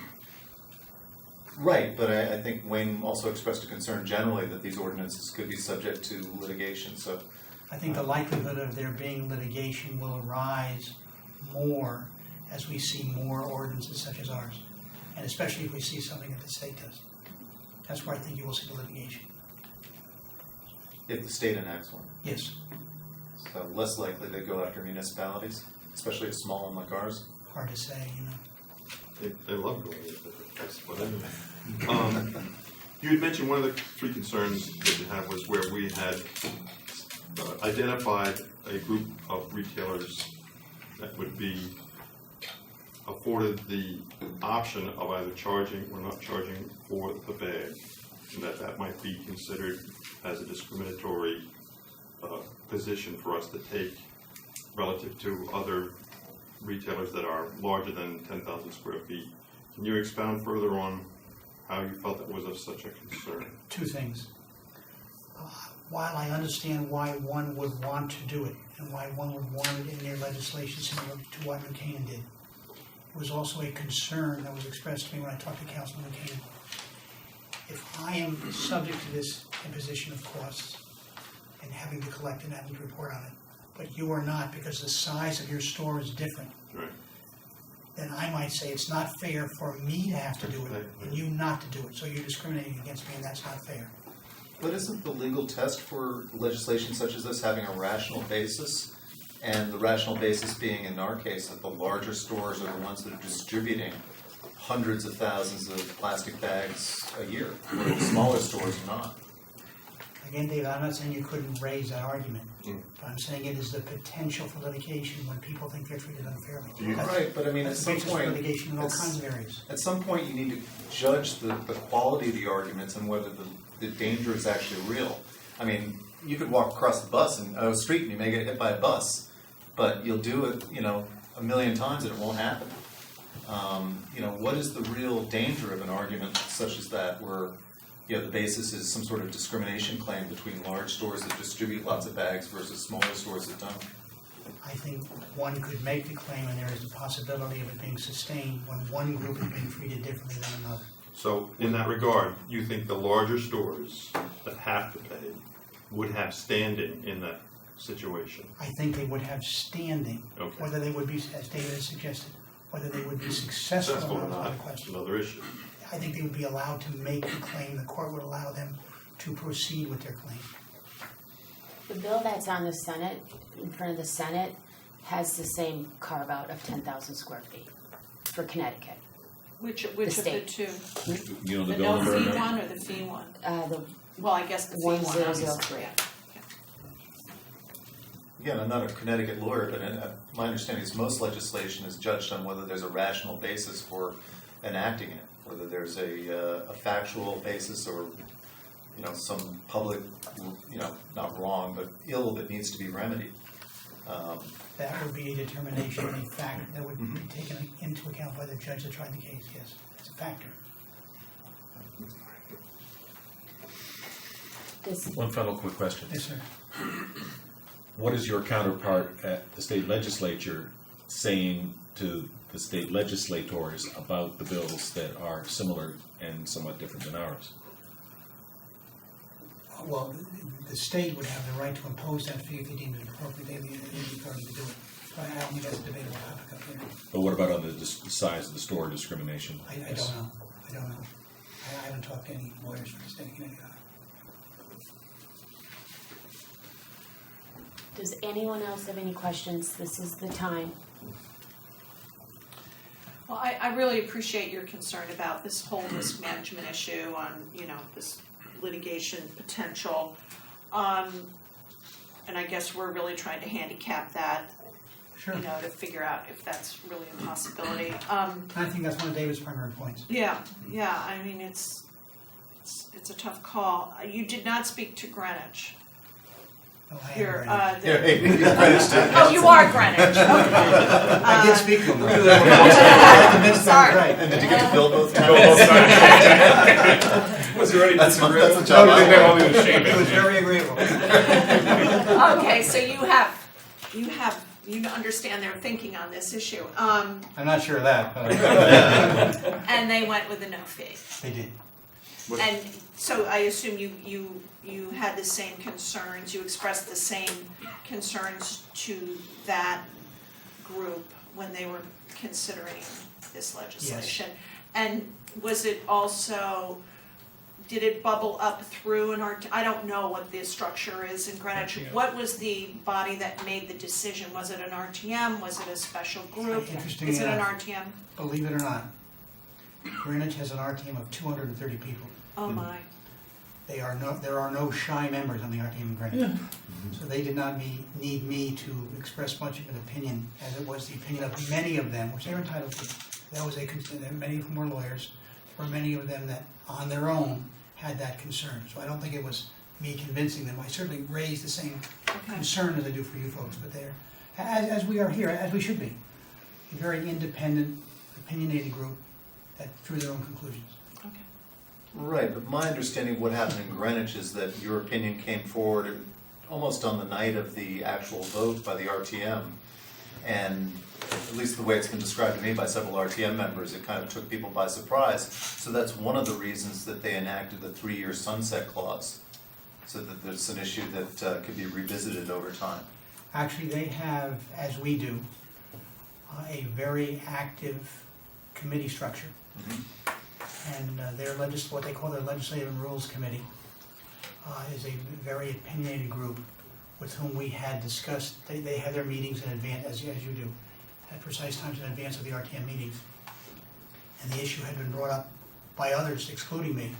Right, but I think Wayne also expressed a concern generally that these ordinances could be subject to litigation, so. I think the likelihood of there being litigation will arise more as we see more ordinances such as ours, and especially if we see something that the state does. That's where I think you will see the litigation. If the state enacts one. Yes, So less likely they go after municipalities, especially a small one like ours. hard to say, you know. They love going into this, but anyway. You had mentioned one of the three concerns that you had was where we had identified a group of retailers that would be afforded the option of either charging or not charging for the bag, and that might be considered as a discriminatory position for us to take relative to other retailers that are larger than 10,000 square feet. Can you expound further on how you felt that was of such a concern? Two things. While I understand why one would want to do it, and why one would want it in their legislation similar to what New Canaan did, it was also a concern that was expressed to me when I talked to Councilman New Canaan. If I am subject to this imposition of costs and having to collect and having to report on it, but you are not because the size of your store is different, Right. then I might say it's not fair for me to have to do it and you not to do it. So you're discriminating against me and that's not fair. But isn't the legal test for legislation such as this having a rational basis? And the rational basis being, in our case, that the larger stores are the ones that are distributing hundreds of thousands of plastic bags a year, where the smaller stores are not. Again, David, I'm not saying you couldn't raise that argument, but I'm saying it is the potential for litigation when people think they're treated unfairly. Right, but I mean, at That's the some basis for point, litigation in all kinds of areas. at some point, you need to judge the quality of the arguments and whether the danger is actually real. I mean, you could walk across the street and you may get hit by a bus, but you'll do it, a million times and it won't happen. What is the real danger of an argument such as that, where the basis is some sort of discrimination claim between large stores that distribute lots of bags versus smaller stores that don't? I think one could make the claim, and there is a possibility of it being sustained when one group is being treated differently than another. So in that regard, you think the larger stores that have to pay would have standing in that situation? I think they would have standing, Okay. whether they would be, as David has suggested, whether they would be successful Successful or or not, not, is a question. another issue. I think they would be allowed to make the claim, the court would allow them to proceed with their claim. The bill that's on the Senate, in front of the Senate, has the same carve-out of 10,000 square feet for Connecticut. Which of the state. two? You know the The bill no number? fee one or the fee one? The Well, I guess the fee one, 1003. obviously, yeah. Again, I'm not a Connecticut lawyer, but my understanding is most legislation is judged on whether there's a rational basis for enacting it, whether there's a factual basis or, some public, not wrong, but ill that needs to be remedied. That would be a determination, a fact that would be taken into account by the judge that tried the case, yes. It's a factor. One final quick question. Yes, sir. What is your counterpart at the state legislature saying to the state legislators about the bills that are similar and somewhat different than ours? Well, the state would have the right to impose that fee if they deemed it appropriate. They have the authority to do it. But I don't think that's a debatable topic up here. But what about on the size of the store discrimination? I don't know. I don't know. I haven't talked to any lawyers for the state of Connecticut. Does anyone else have any questions? This is the time. Well, I really appreciate your concern about this whole risk management issue on, this litigation potential. And I guess we're really trying to handicap that, Sure. to figure out if that's really a possibility. I think that's one of David's primary points. Yeah, I mean, it's a tough call. You did not speak to Greenwich. Oh, I You're, am oh, you are Greenwich, okay. I did speak to him. Sorry. And did you get to bill both times? Was there any That's disagreement? the job. It was very agreeable. Okay, so you understand their thinking on this issue. I'm not sure of that, but And they went with a no fee. they did. And so I assume you had the same concerns, you expressed the same concerns to that group when they were considering this legislation? Yes. And was it also, did it bubble up through an I don't know what the structure is in Greenwich. Yeah. What was the body that made the decision? Was it an RTM? Was it a special group? Interestingly Is it an enough, RTM? Believe it or not, Greenwich has an RTM of 230 people. Oh my. There are no shy members on the RTM in Greenwich. So they did not need me to express much of an opinion, as it was the opinion of many of them, which they were entitled to. That was a concern. Many of them were lawyers. There were many of them that, on their own, had that concern. So I don't think it was me convincing them. I certainly raised the same concern as I do for you folks, but they're, as we are here, as we should be, a very independent, opinionated group that drew their own conclusions. Right, but my understanding of what happened in Greenwich is that your opinion came forward almost on the night of the actual vote by the RTM. And at least the way it's been described to me by several RTM members, it kind of took people by surprise. So that's one of the reasons that they enacted the 3-year sunset clause, so that there's an issue that could be revisited over time. Actually, they have, as we do, a very active committee structure. Mm-hmm. And what they call their Legislative and Rules Committee is a very opinionated group with whom we had discussed, they had their meetings in advance, as you do, at precise times in advance of the RTM meetings. and the issue had been brought up by others excluding me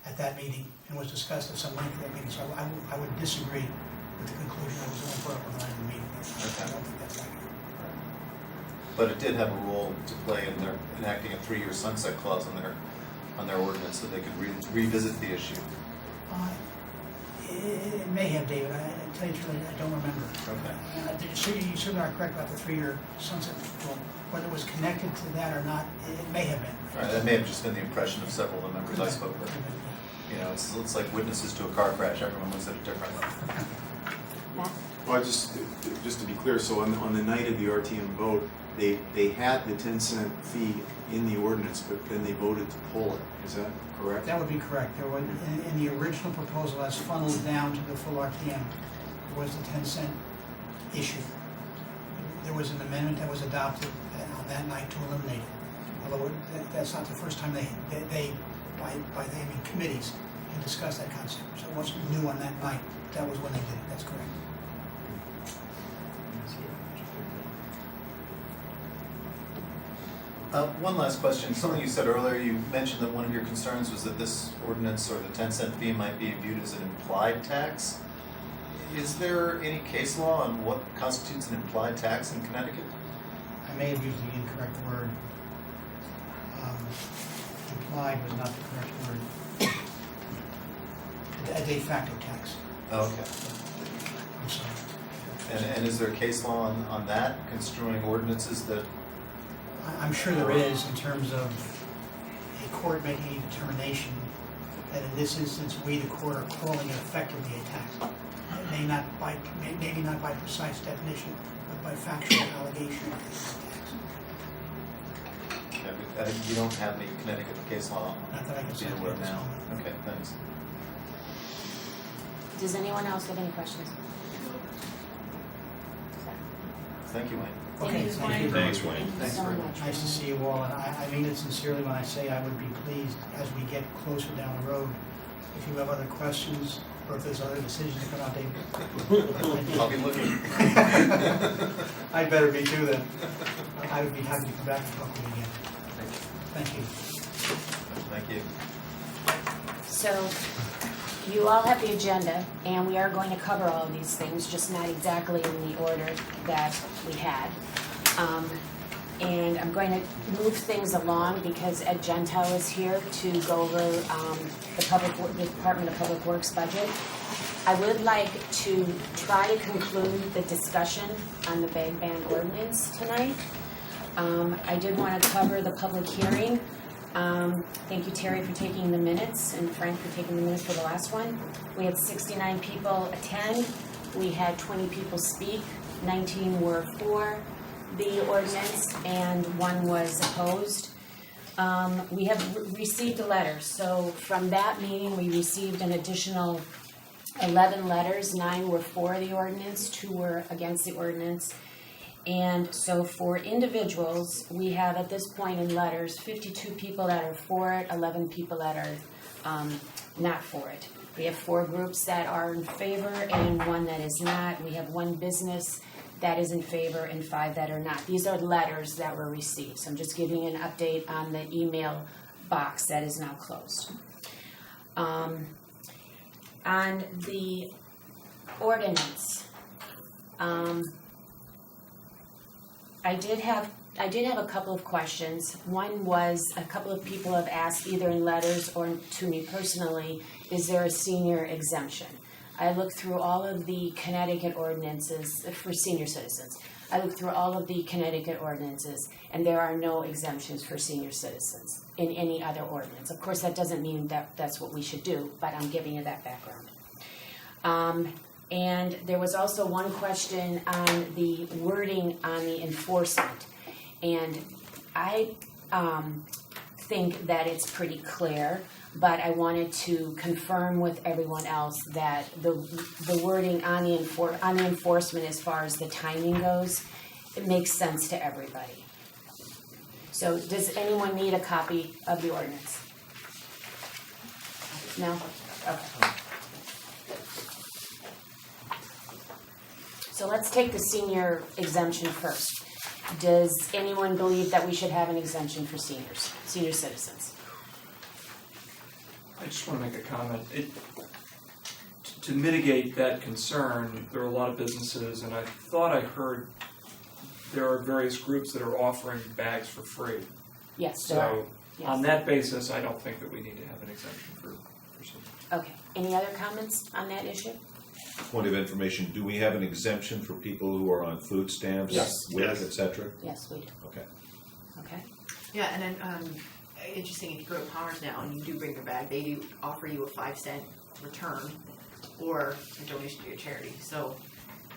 at that meeting and was discussed at some length at that meeting, so I would disagree with the conclusion that was only brought up at the night of the meeting. I don't think that's accurate. But it did have a role to play in their enacting a 3-year sunset clause on their ordinance, so they could revisit the issue. It may have, David. I tell you the truth, I don't remember. Okay. You certainly are correct about the 3-year sunset rule. Whether it was connected to that or not, it may have been. All right, that may have just been the impression of several of the members I spoke with. You know, it's like witnesses to a car crash. Everyone looks at it differently. Matt? Well, just to be clear, so on the night of the RTM vote, they had the 10-cent fee in the ordinance, but then they voted to pull it. Is that correct? That would be correct. There was, in the original proposal as funneled down to the full RTM, was the 10-cent issue. There was an amendment that was adopted on that night to eliminate it. Although that's not the first time they by they, I mean committees, can discuss that concept. So it wasn't new on that night. That was when they did it. That's correct. One last question. Something you said earlier, you mentioned that one of your concerns was that this ordinance or the 10-cent fee might be viewed as an implied tax. Is there any case law on what constitutes an implied tax in Connecticut? I may have used the incorrect word. Implied was not the correct word. A de facto tax. Okay. I'm sorry. And is there a case law on that, construing ordinances that... I'm sure there is in terms of a court making a determination that in this instance, we, the court, are calling it effectively a tax. Maybe not by precise definition, but by factual allegation of tax. You don't have any Connecticut case law? Not that I can say You're aware of at this now? moment. Okay, thanks. Does anyone else have any questions? Thank you, Wayne. Okay, thank you. Thanks, Wayne. Thank you Thanks so very much. Nice to see you all, and I mean it sincerely when I say I would be pleased as we get closer down the road. If you have other questions, or if there's other decisions to come out, David. I'll be looking. I'd better be too then. I would be happy to come back and talk with you again. Thank you. Thank you. So, you all have the agenda, and we are going to cover all of these things, just not exactly in the order that we had. And I'm going to move things along because Ed Gentile is here to go over the Department of Public Works budget. I would like to try to conclude the discussion on the bag ban ordinance tonight. I did want to cover the public hearing. Thank you, Terry, for taking the minutes, and Frank for taking the minutes for the last one. We had 69 people attend. We had 20 people speak. 19 were for the ordinance, and 1 was opposed. We have received a letter. So from that meeting, we received an additional 11 letters. 9 were for the ordinance, 2 were against the ordinance. And so for individuals, we have at this point in letters 52 people that are for it, 11 people that are not for it. We have 4 groups that are in favor and 1 that is not. We have 1 business that is in favor and 5 that are not. These are letters that were received. So I'm just giving you an update on the email box that is now closed. On the ordinance, I did have a couple of questions. One was a couple of people have asked either in letters or to me personally, is there a senior exemption? I looked through all of the Connecticut ordinances for senior citizens. I looked through all of the Connecticut ordinances, and there are no exemptions for senior citizens in any other ordinance. Of course, that doesn't mean that that's what we should do, but I'm giving you that background. And there was also one question on the wording on the enforcement. And I think that it's pretty clear, but I wanted to confirm with everyone else that the wording on the enforcement as far as the timing goes, it makes sense to everybody. So does anyone need a copy of the ordinance? No? Okay. So let's take the senior exemption first. Does anyone believe that we should have an exemption for seniors, senior citizens? I just want to make a comment. To mitigate that concern, there are a lot of businesses, and I thought I heard there are various groups that are offering bags for free. Yes, there are. So Yes. on that basis, I don't think that we need to have an exemption for seniors. Okay, any other comments on that issue? Point of information, do we have an exemption for people who are on food stamps? Yes. WIC, Yes. et cetera? Yes, we do, Okay. okay. Yeah, and then, interesting, if you go to Palmer's now and you do bring your bag, they do offer you a 5-cent return or a donation to your charity, so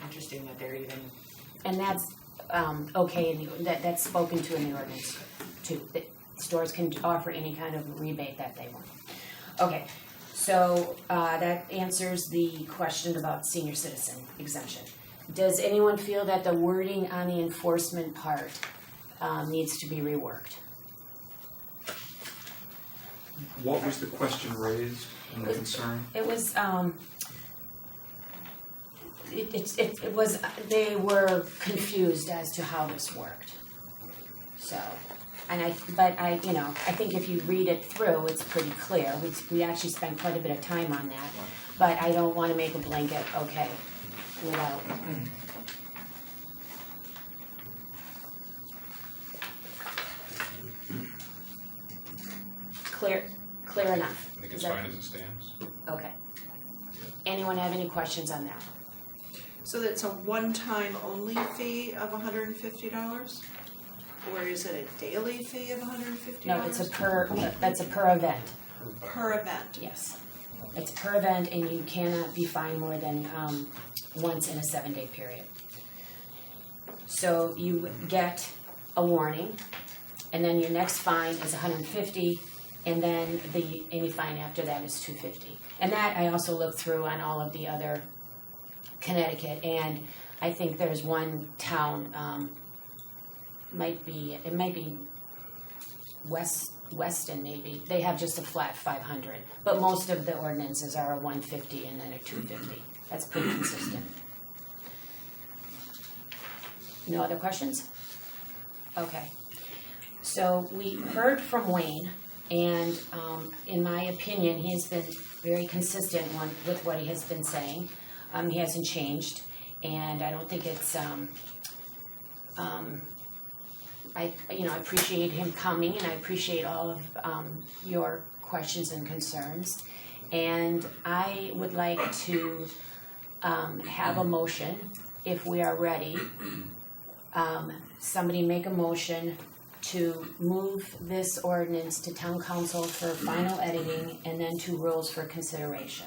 interesting that they're even, And that's, okay, that's spoken to in the ordinance too, that stores can offer any kind of rebate that they want. Okay, so, that answers the question about senior citizen exemption. Does anyone feel that the wording on the enforcement part, needs to be reworked? What was the question raised and the concern? It was, it was, they were confused as to how this worked. So, I think if you read it through, it's pretty clear. We actually spent quite a bit of time on that, but I don't wanna make a blanket, okay, without. Clear enough? I think Is it's that- fine as it stands. Okay. Anyone have any questions on that? So that's a one-time only fee of $150? Or is it a daily fee of $150? No, that's a per event, Per event. yes. It's per event and you cannot be fined more than, once in a 7-day period. So you get a warning, and then your next fine is $150, and then any fine after that is $250. And that I also looked through on all of the other Connecticut, and I think there's one town, it might be Weston maybe, they have just a flat 500, but most of the ordinances are a 150 and then a 250. That's pretty consistent. No other questions? Okay. So we heard from Wayne, and in my opinion, he has been very consistent with what he has been saying. He hasn't changed, and I don't think it's, I appreciate him coming, and I appreciate all of your questions and concerns. And I would like to have a motion, if we are ready. Somebody make a motion to move this ordinance to town council for final editing and then to rules for consideration.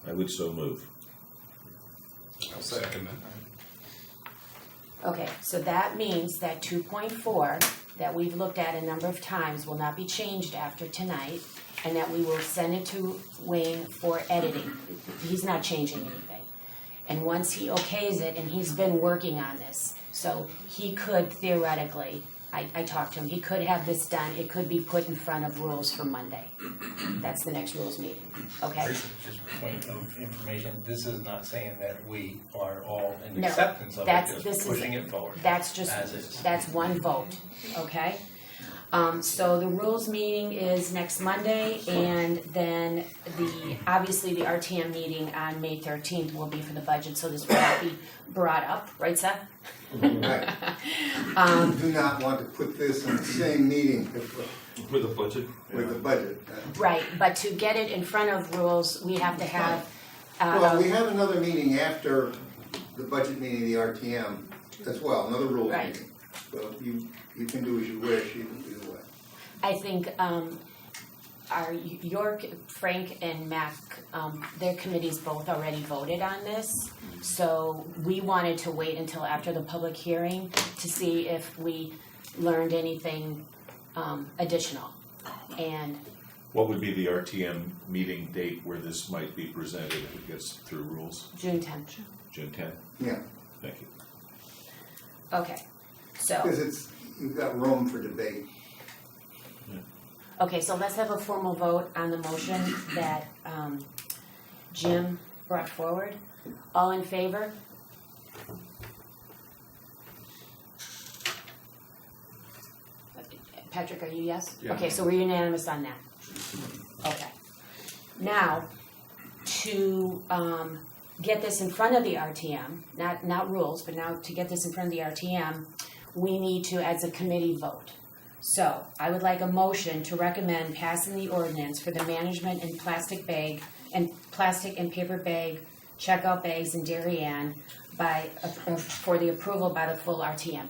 I would so move. I'll second that. Okay, so that means that 2.4 that we've looked at a number of times will not be changed after tonight, and that we will send it to Wayne for editing. He's not changing anything. And once he okays it, and he's been working on this, so he could theoretically, I talked to him, he could have this done, it could be put in front of rules for Monday. That's the next rules meeting, okay? Just a point of information, this is not saying that we are all in No, acceptance of that's- it, this just is- pushing it forward. That's just, As is. that's one vote, okay? So the rules meeting is next Monday, and then obviously the RTM meeting on May 13th will be for the budget, so this will not be brought up, right, Seth? Right. Do not want to put this in the same meeting With the budget? with the budget. Right, but to get it in front of rules, we have to have, Well, we have another meeting after the budget meeting, the RTM, as well, another rules Right. meeting. So you can do as you wish, either way. I think, our York, Frank and Mac, their committees both already voted on this. So we wanted to wait until after the public hearing to see if we learned anything, additional. And What would be the RTM meeting date where this might be presented if it gets through rules? June 10th, June 10th? Yeah, Thank you. okay, so. because you've got room for debate. Okay, so let's have a formal vote on the motion that Jim brought forward. All in favor? Patrick, are you yes? Yeah. Okay, so we're unanimous on that. Okay. Now, to get this in front of the RTM, not rules, but now to get this in front of the RTM, we need to, as a committee, vote. So I would like a motion to recommend passing the ordinance for the management and plastic and paper bag checkout bags in Darien for the approval by the full RTM.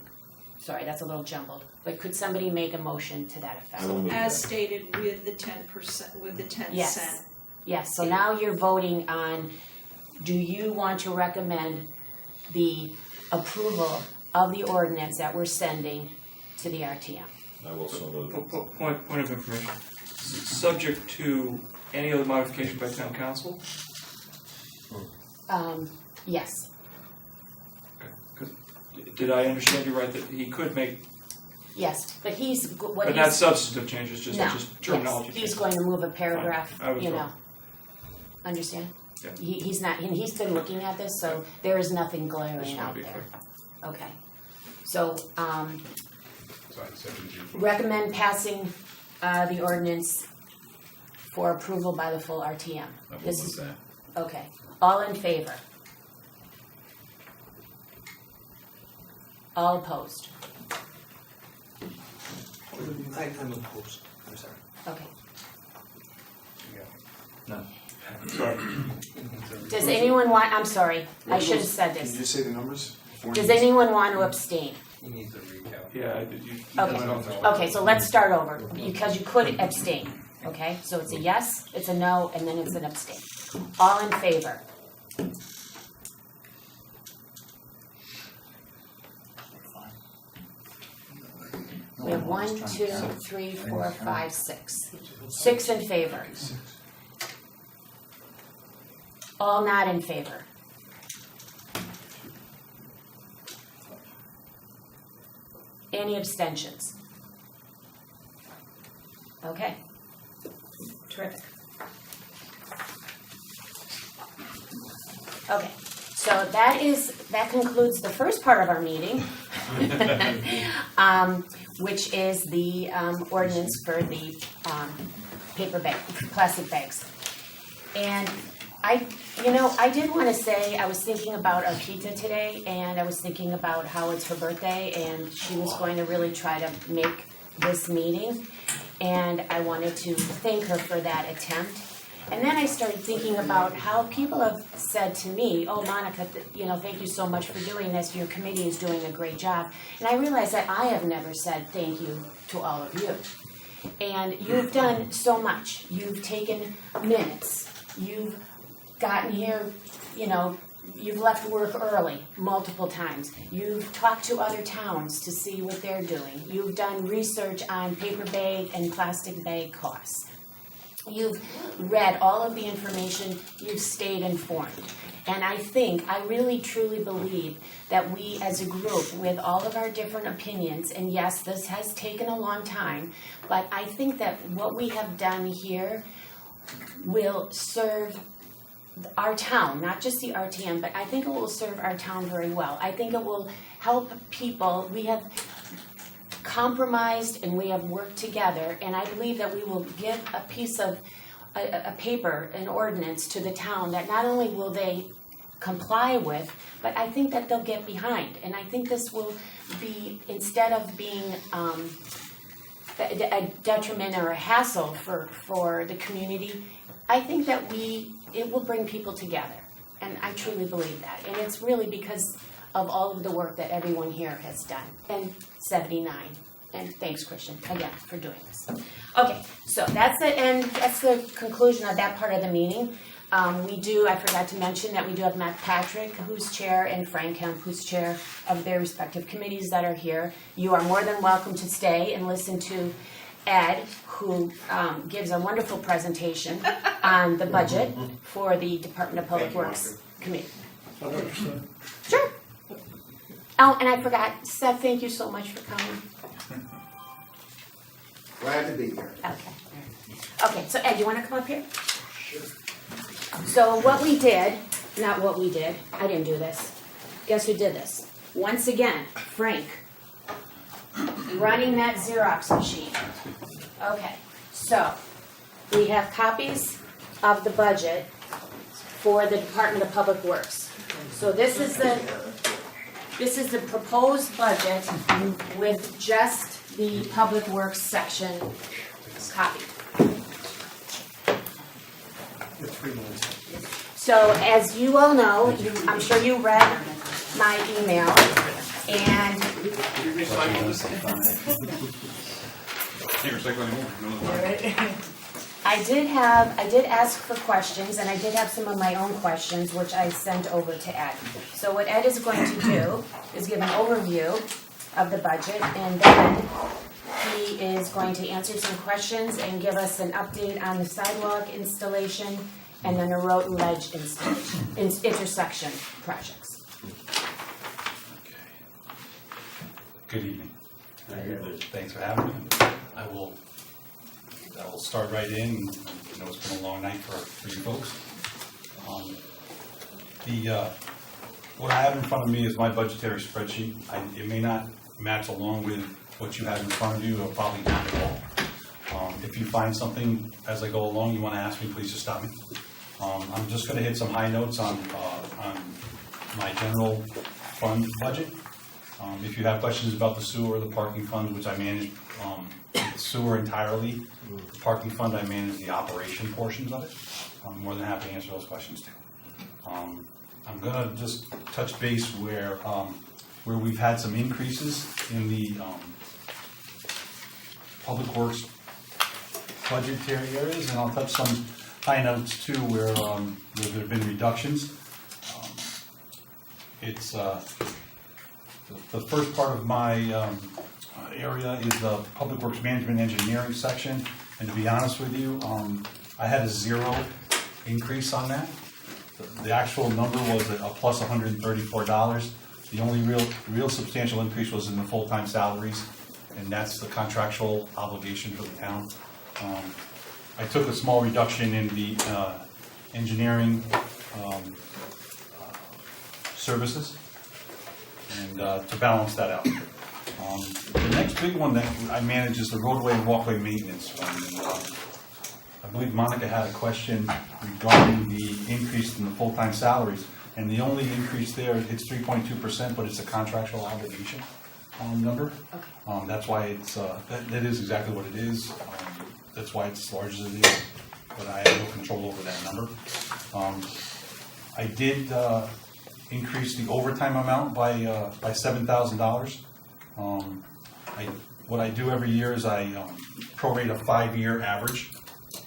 Sorry, that's a little jumbled, but could somebody make a motion to that effect? I will move As that. stated with the 10%, with the 10 Yes. cent. Yes, so now you're voting on, do you want to recommend the approval of the ordinance that we're sending to the RTM? I will so move. Point of information, subject to any other modification by town council? Yes, Okay, 'cause did I understand you right that he could make, yes, but but not substantive changes, just no, terminology yes, changes? he's going to move a paragraph, Fine, I was you know. wrong. Understand? Yeah. He's not, and he's been looking at this, so there is nothing Just glaring wanna out be there. clear. Okay, so, So I accepted you. recommend passing the ordinance for approval by the full RTM. I will This move is, that. okay, all in favor? All opposed? I'm opposed, I'm sorry. Okay. Sorry. Does anyone want, I'm sorry, I should have said Can you this. just say the numbers? Does anyone want to abstain? He needs a recount. Yeah, I did, you. Okay, so let's start over, because you could abstain, okay? So it's a yes, it's a no, and then it's an abstain. All in favor? We have 1, 2, 3, 4, 5, 6. 6 in favor. All not in favor. Any abstentions? Okay. Terrific. Okay, so that concludes the first part of our meeting, which is the ordinance for the paper bag, plastic bags. And I did want to say, I was thinking about Arpita today, and I was thinking about how it's her birthday, and she was going to really try to make this meeting, and I wanted to thank her for that attempt. And then I started thinking about how people have said to me, oh, Monica, thank you so much for doing this, your committee is doing a great job. And I realized that I have never said thank you to all of you. And you've done so much. You've taken minutes. You've gotten here, you've left work early multiple times. You've talked to other towns to see what they're doing. You've done research on paper bag and plastic bag costs. You've read all of the information, you've stayed informed. And I really truly believe that we as a group, with all of our different opinions, and yes, this has taken a long time, but I think that what we have done here will serve our town, not just the RTM, but I think it will serve our town very well. I think it will help people. We have compromised and we have worked together, and I believe that we will give a piece of a paper, an ordinance to the town that not only will they comply with, but I think that they'll get behind. And I think this will be, instead of being a detriment or a hassle for the community, I think that it will bring people together. And I truly believe that. And it's really because of all of the work that everyone here has done. And 79. And thanks, Christian, again, for doing this. Okay, so that's the end. That's the conclusion of that part of the meeting. I forgot to mention that we do have Matt Patrick, who's chair, and Frank Kemp, who's chair of their respective committees that are here. You are more than welcome to stay and listen to Ed, who gives a wonderful presentation on the budget for the Department of Public Works Committee. Sure. Oh, and I forgot, Seth, thank you so much for coming. Glad to be here. Okay, so Ed, you want to come up here? Sure. So I didn't do this. Guess who did this? Once again, Frank. running that Xerox machine. Okay, so we have copies of the budget for the Department of Public Works. So this is the proposed budget with just the Public Works section copy. So as you all know, I'm sure you read my email, and I did ask for questions, and I did have some of my own questions, which I sent over to Ed. So what Ed is going to do is give an overview of the budget, and then he is going to answer some questions and give us an update on the sidewalk installation and then the road and ledge installation, intersection projects. Good evening. Thanks for having me. I will start right in. I know it's been a long night for you folks. What I have in front of me is my budgetary spreadsheet. It may not match along with what you have in front of you, or probably not at all. If you find something as I go along you want to ask me, please just stop me. I'm just going to hit some high notes on my general fund budget. If you have questions about the sewer or the parking fund, which I manage the sewer entirely, the parking fund I manage the operation portions of it. I'm more than happy to answer those questions too. I'm going to just touch base where we've had some increases in the public works budgetary areas, and I'll touch some high notes too where there have been reductions. It's the first part of my area is the Public Works Management Engineering section, and to be honest with you, I had a 0 increase on that. The actual number was a plus $134. The only real substantial increase was in the full-time salaries, and that's the contractual obligation for the town. I took a small reduction in the engineering services, and to balance that out. The next big one that I manage is the roadway and walkway maintenance fund. I believe Monica had a question regarding the increase in the full-time salaries, and the only increase there, it's 3.2%, but it's a contractual obligation number. Okay. That's why it's that is exactly what it is. That's why it's as large as it is, but I have no control over that number. I did increase the overtime amount by $7,000. What I do every year is I prorate a 5-year average,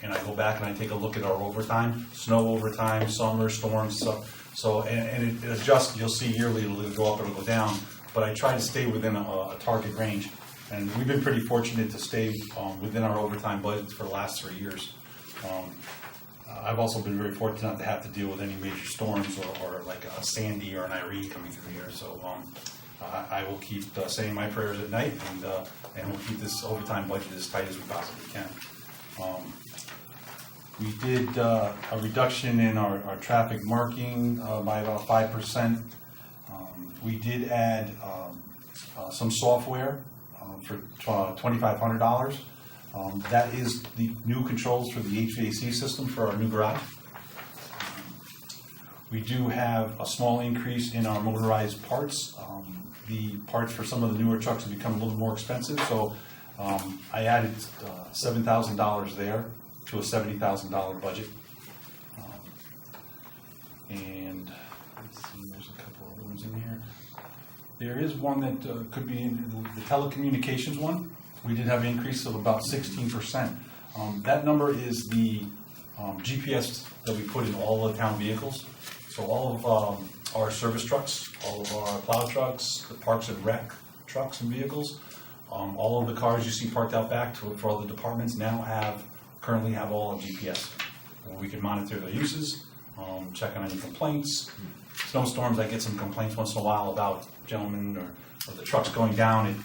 and I go back and I take a look at our overtime, snow overtime, summer, storms, and it adjusts. You'll see yearly it'll go up or it'll go down, but I try to stay within a target range. And we've been pretty fortunate to stay within our overtime budgets for the last 3 years. I've also been very fortunate not to have to deal with any major storms or like a Sandy or an Irene coming through here. So I will keep saying my prayers at night, and we'll keep this overtime budget as tight as we possibly can. We did a reduction in our traffic marking by about 5%. We did add some software for $2,500. That is the new controls for the HVAC system for our new garage. We do have a small increase in our motorized parts. The parts for some of the newer trucks have become a little more expensive, so I added $7,000 there to a $70,000 budget. And let's see, there's a couple other ones in here. There is one that could be in the telecommunications one. We did have an increase of about 16%. That number is the GPS that we put in all the town vehicles. So all of our service trucks, all of our plow trucks, the parks and rec trucks and vehicles, all of the cars you see parked out back for all the departments now currently have all of GPS, where we can monitor their uses, check on any complaints. Snowstorms, I get some complaints once in a while about gentlemen or the trucks going down at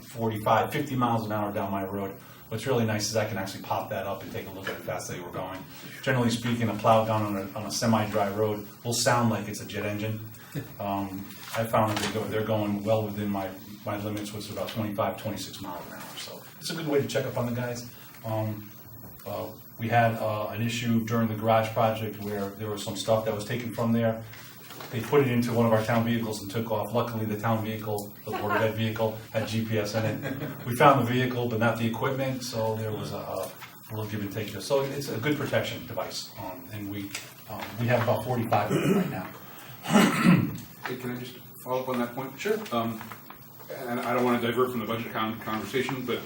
45, 50 miles an hour down my road. What's really nice is I can actually pop that up and take a look at how fast they were going. Generally speaking, a plow down on a semi-dry road will sound like it's a jet engine. I found that they're going well within my limits, which is about 25, 26 miles an hour. So it's a good way to check up on the guys. We had an issue during the garage project where there was some stuff that was taken from there. They put it into one of our town vehicles and took off. Luckily, the town vehicle, the Board of Ed vehicle, had GPS in it. We found the vehicle, but not the equipment, so there was a little give and take there. So it's a good protection device, and we have about 45 of them right now. Hey, can I just follow up on that point? Sure. And I don't want to divert from the budget conversation, but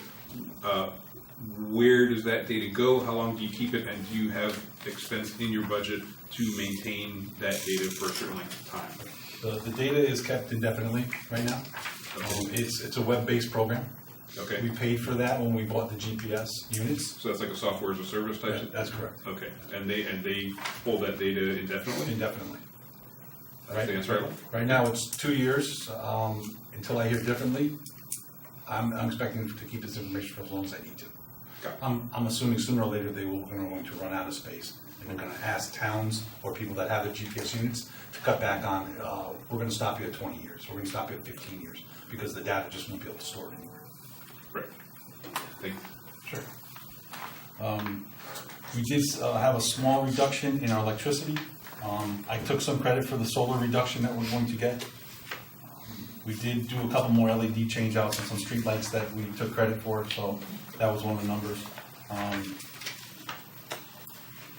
where does that data go? How long do you keep it? And do you have expense in your budget to maintain that data for a certain length of time? The data is kept indefinitely right now. It's a web-based program. Okay. We paid for that when we bought the GPS units. So that's like a software as a service type? That's correct. Okay, and they hold that data indefinitely? Indefinitely. That's the answer. Right now, it's 2 years. Until I hear differently, I'm expecting to keep this information for as long as I need to. I'm assuming sooner or later they're going to run out of space. And we're going to ask towns or people that have their GPS units to cut back on, we're going to stop you at 20 years. We're going to stop you at 15 years because the data just won't be able to store it anymore. Right. Thank you. Sure. We did have a small reduction in our electricity. I took some credit for the solar reduction that we're going to get. We did do a couple more LED change outs and some street lights that we took credit for, so that was one of the numbers.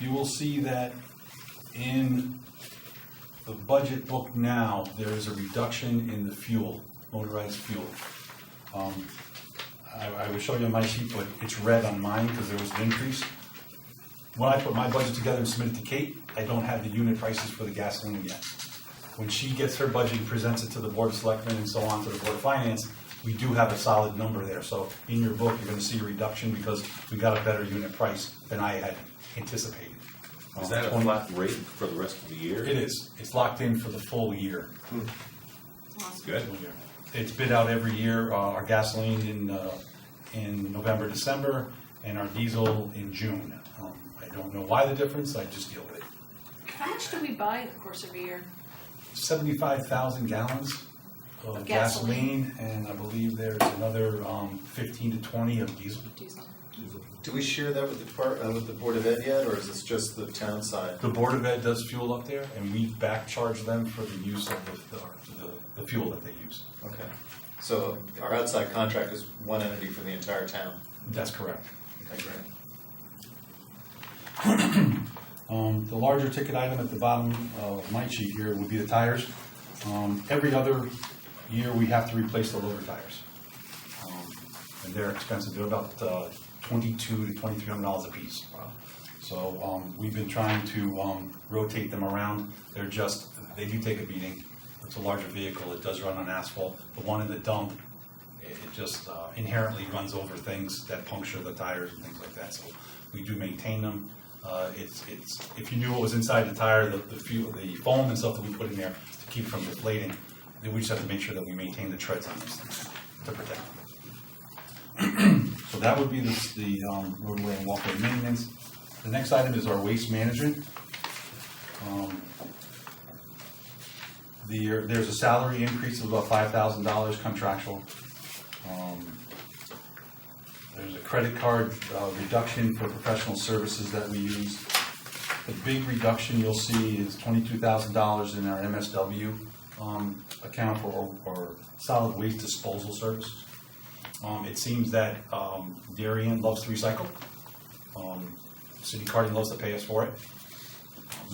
You will see that in the budget book now, there is a reduction in the fuel, motorized fuel. I will show you on my sheet, but it's red on mine because there was an increase. When I put my budget together and submit it to Kate, I don't have the unit prices for the gasoline yet. When she gets her budget and presents it to the Board of Selectmen and so on to the Board of Finance, we do have a solid number there. So in your book, you're going to see a reduction because we got a better unit price than I had anticipated. Is that a flat rate for the rest of the year? It is. It's locked in for the full year. Good. It's bid out every year. Our gasoline in November, December, and our diesel in June. I don't know why the difference. I just deal with it. How much do we buy in the course of a year? 75,000 gallons of gasoline, and I believe there's another 15 to 20 of diesel. Do we share that with the Board of Ed yet, or is this just the town side? The Board of Ed does fuel up there, and we back charge them for the use of the fuel that they use. Okay. So our outside contract is one entity for the entire town? That's correct. Okay, great. The larger ticket item at the bottom of my sheet here would be the tires. Every other year we have to replace the loader tires. And they're expensive. They're about $2,200 to $2,300 a piece. So we've been trying to rotate them around. They do take a beating. It's a larger vehicle. It does run on asphalt. The one in the dump, it just inherently runs over things that puncture the tires and things like that. So we do maintain them. If you knew what was inside the tire, the foam and stuff that we put in there to keep it from deflating, then we just have to make sure that we maintain the treads on these things to protect them. So that would be the roadway and walkway maintenance. The next item is our waste management. There's a salary increase of about $5,000 contractual. There's a credit card reduction for professional services that we use. The big reduction you'll see is $22,000 in our MSW account for solid waste disposal services. It seems that Darien loves to recycle. City Carding loves to pay us for it.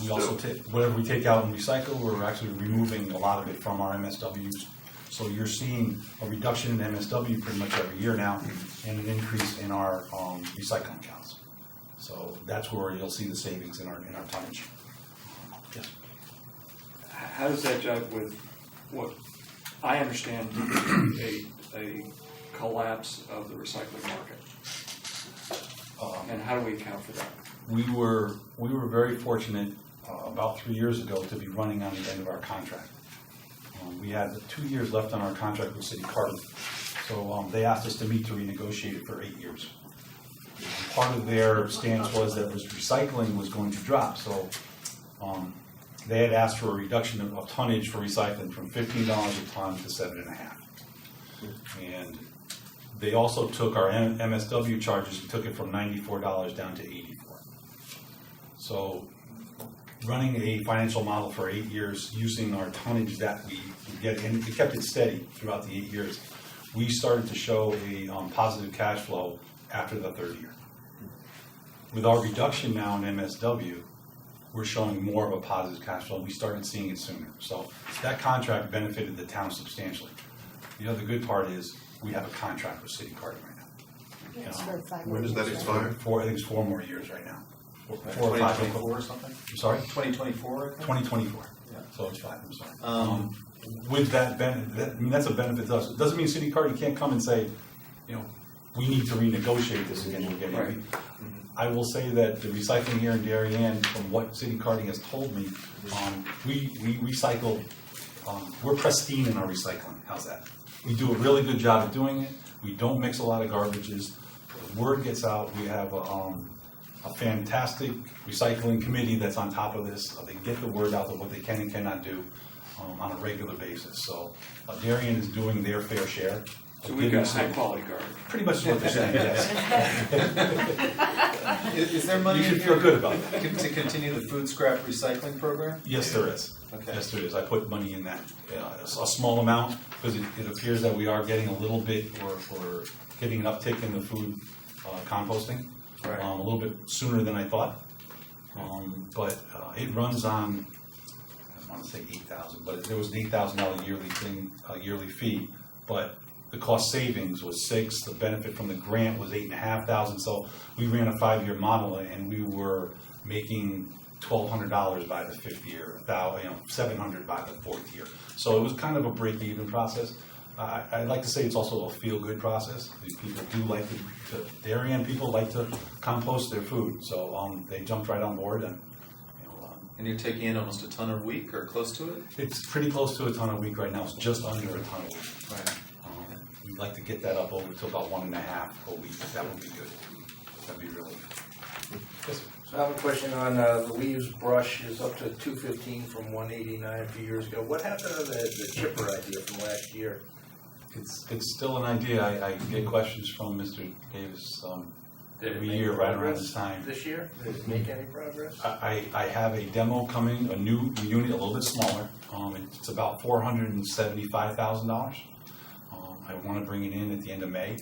We also whatever we take out and recycle, we're actually removing a lot of it from our MSWs. So you're seeing a reduction in MSW pretty much every year now, and an increase in our recycling counts. So that's where you'll see the savings in our tonnage. Yes. How does that jive with what I understand to be a collapse of the recycling market? And how do we account for that? We were very fortunate about 3 years ago to be running on the end of our contract. We had 2 years left on our contract with City Carding, so they asked us to meet to renegotiate it for 8 years. Part of their stance was that recycling was going to drop, so they had asked for a reduction of tonnage for recycling from $15 a ton to $7.50. And they also took our MSW charges and took it from $94 down to $84. So running a financial model for 8 years using our tonnage that we get, and it kept it steady throughout the 8 years, we started to show a positive cash flow after the third year. With our reduction now in MSW, we're showing more of a positive cash flow. We started seeing it sooner. So that contract benefited the town substantially. The other good part is we have a contract with City Carting right now. It's for 5 When does that years, expire? I think it's 4 more years right now. 4 or 5. 2024 or something? I'm sorry? 2024, I think? 2024. Yeah. So it's 5, I'm sorry. With that benefit, I mean, that's a benefit to us. It doesn't mean City Carting can't come and say, you know, we need to renegotiate this again. Right. I will say that the recycling here in Darien, from what City Carting has told me, we recycle, we're pristine in our recycling. How's that? We do a really good job of doing it. We don't mix a lot of garbages. The word gets out. We have a fantastic recycling committee that's on top of this. They get the word out of what they can and cannot do on a regular basis. So Darien is doing their fair share. So we've got high quality garbage. Pretty much what they're saying, yes. Is there money You in should here feel good about that. to continue the food scrap recycling program? Yes, there is. Okay. Yes, there is. I put money in that, a small amount, because it appears that we are getting a little bit, or getting an uptick in the food composting. Right. A little bit sooner than I thought. But it runs on, I want to say 8,000, but there was an $8,000 yearly fee. But the cost savings was 6. The benefit from the grant was 8,500. So we ran a 5-year model, and we were making $1,200 by the 5th year, $700 by the 4th year. So it was kind of a break-even process. I'd like to say it's also a feel-good process. These people do like to Darien people like to compost their food, so they jumped right on board. And And you're taking in almost a ton a week or close to it? it's pretty close to a ton a week right now. It's just under a ton a week. Right. We'd like to get that up over to about 1.5 a week. That would be good. That'd be really good. Yes, sir. So I have a question on the leaves brush is up to $215 from $189 a few years ago. What happened to the chipper idea from last year? It's still an idea. I get questions from Mr. Davis Did it every make year right around progress this time. This year? Did it make any progress? I have a demo coming, a new unit, a little bit smaller. It's about $475,000. I want to bring it in at the end of May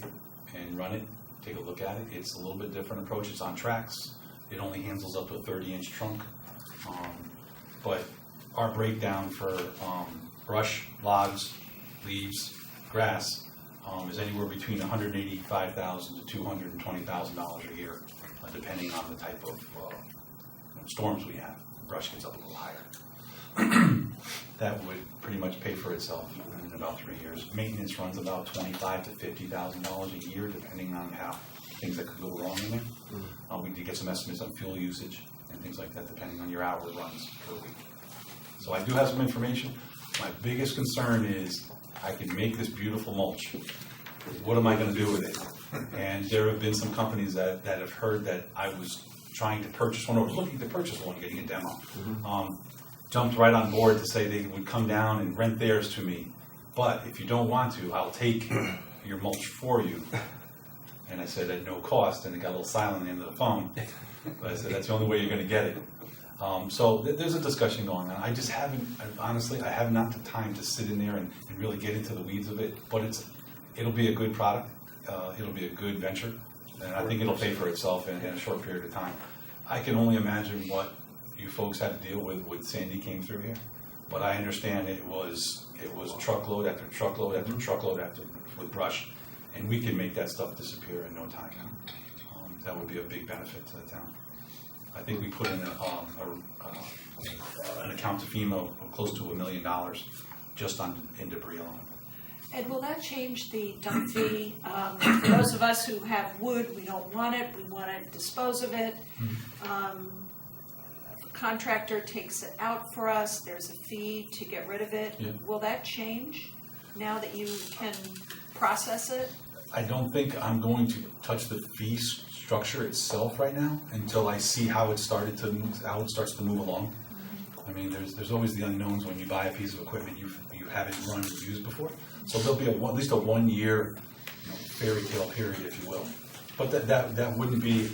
and run it, take a look at it. It's a little bit different approach. It's on tracks. It only handles up to a 30-inch trunk. But our breakdown for brush, logs, leaves, grass is anywhere between $185,000 to $220,000 a year, depending on the type of storms we have. Brush gets up a little higher. That would pretty much pay for itself in about 3 years. Maintenance runs about $25,000 to $50,000 a year, depending on how things that could go wrong in there. We did get some estimates on fuel usage and things like that, depending on your hour runs per week. So I do have some information. My biggest concern is I can make this beautiful mulch. What am I going to do with it? And there have been some companies that have heard that I was trying to purchase one, or looking to purchase one, getting a demo. Jumped right on board to say they would come down and rent theirs to me. But if you don't want to, I'll take your mulch for you. And I said at no cost, and it got a little silent on the end of the phone. But I said that's the only way you're going to get it. So there's a discussion going on. I just haven't, honestly, I have not the time to sit in there and really get into the weeds of it. But it'll be a good product. It'll be a good venture. And I think it'll pay for itself in a short period of time. I can only imagine what you folks had to deal with when Sandy came through here. But I understand it was truckload after truckload after truckload with brush. And we can make that stuff disappear in no time. That would be a big benefit to the town. I think we put in an account to FEMA of close to $1 million just in debris alone. Ed, will that change the dump fee? For those of us who have wood, we don't want it, we want to dispose of it. If a contractor takes it out for us, there's a fee to get rid of it. Yeah. Will that change now that you can process it? I don't think I'm going to touch the fee structure itself right now until I see how it starts to move along. I mean, there's always the unknowns when you buy a piece of equipment you haven't run or used before. So there'll be at least a 1 year, fairy tale period, if you will. But that wouldn't be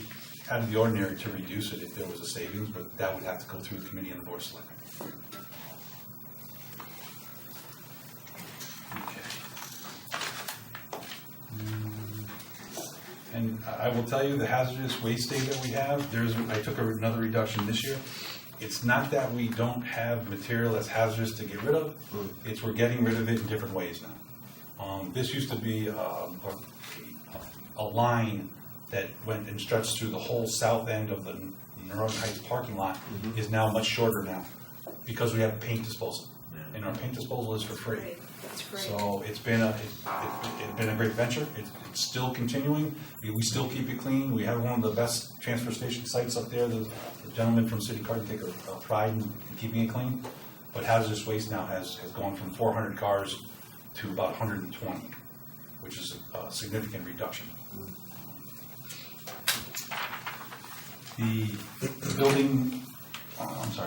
out of the ordinary to reduce it if there was a savings, but that would have to go through the committee and the board of selectmen. And I will tell you, the hazardous waste day that we have, I took another reduction this year. It's not that we don't have material that's hazardous to get rid of, it's we're getting rid of it in different ways now. This used to be a line that went and stretched through the whole south end of the Northern Heights parking lot, is now much shorter now, because we have paint disposal. And our paint disposal is for free. That's great. So it's been a great venture. It's still continuing. We still keep it clean. We have one of the best transfer station sites up there. The gentleman from City Card take a pride in keeping it clean. But hazardous waste now has gone from 400 cars to about 120, which is a significant reduction. The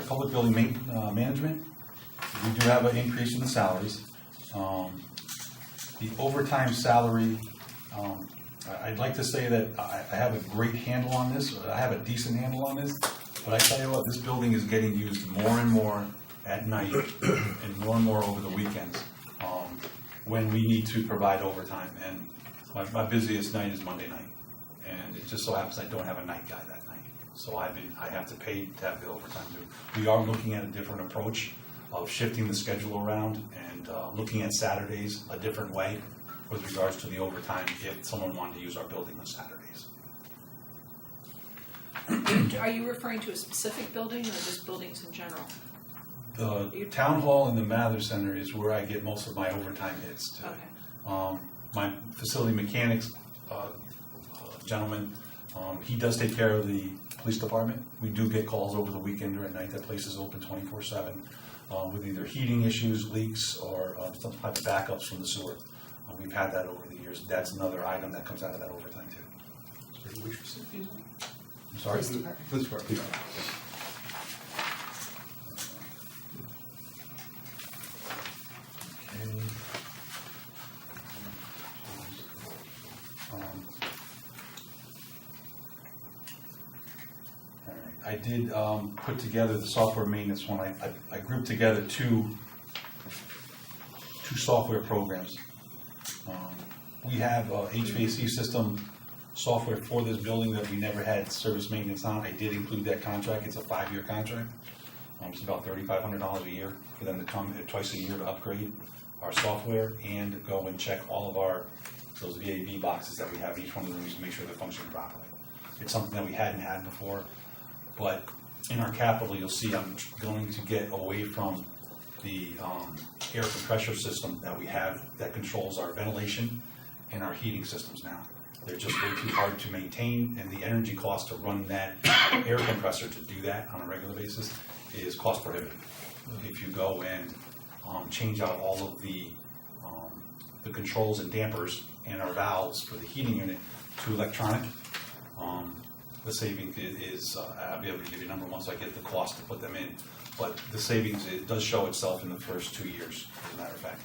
public building management, we do have an increase in the salaries. The overtime salary, I'd like to say that I have a great handle on this, I have a decent handle on this, but I tell you what, this building is getting used more and more at night and more over the weekends, when we need to provide overtime. And my busiest night is Monday night, and it just so happens I don't have a night guy that night. So I have to pay to have the overtime due. We are looking at a different approach of shifting the schedule around and looking at Saturdays a different way with regards to the overtime if someone wanted to use our building on Saturdays. Are you referring to a specific building or just buildings in general? The town hall and the Mather Center is where I get most of my overtime hits today. Okay. My facility mechanics gentleman, he does take care of the police department. We do get calls over the weekend or at night. That place is open 24/7 with either heating issues, leaks, or some type of backups from the sewer. We've had that over the years. That's another item that comes out of that overtime too. Which facility is that? I'm sorry? Police department. I did put together the software maintenance one. I grouped together two software programs. We have a HVAC system software for this building that we never had service maintenance on. I did include that contract. It's a 5-year contract. It's about $3,500 a year for them to come twice a year to upgrade our software and go and check all of those VAV boxes that we have in each one of the rooms to make sure they're functioning properly. It's something that we hadn't had before, but in our capital, you'll see I'm going to get away from the air compressor system that we have that controls our ventilation and our heating systems now. They're just way too hard to maintain, and the energy cost to run that air compressor to do that on a regular basis is cost prohibitive. If you go and change out all of the controls and dampers and our valves for the heating unit to electronic, the saving is, I'll be able to give you a number once I get the cost to put them in, but the savings, it does show itself in the first 2 years, as a matter of fact.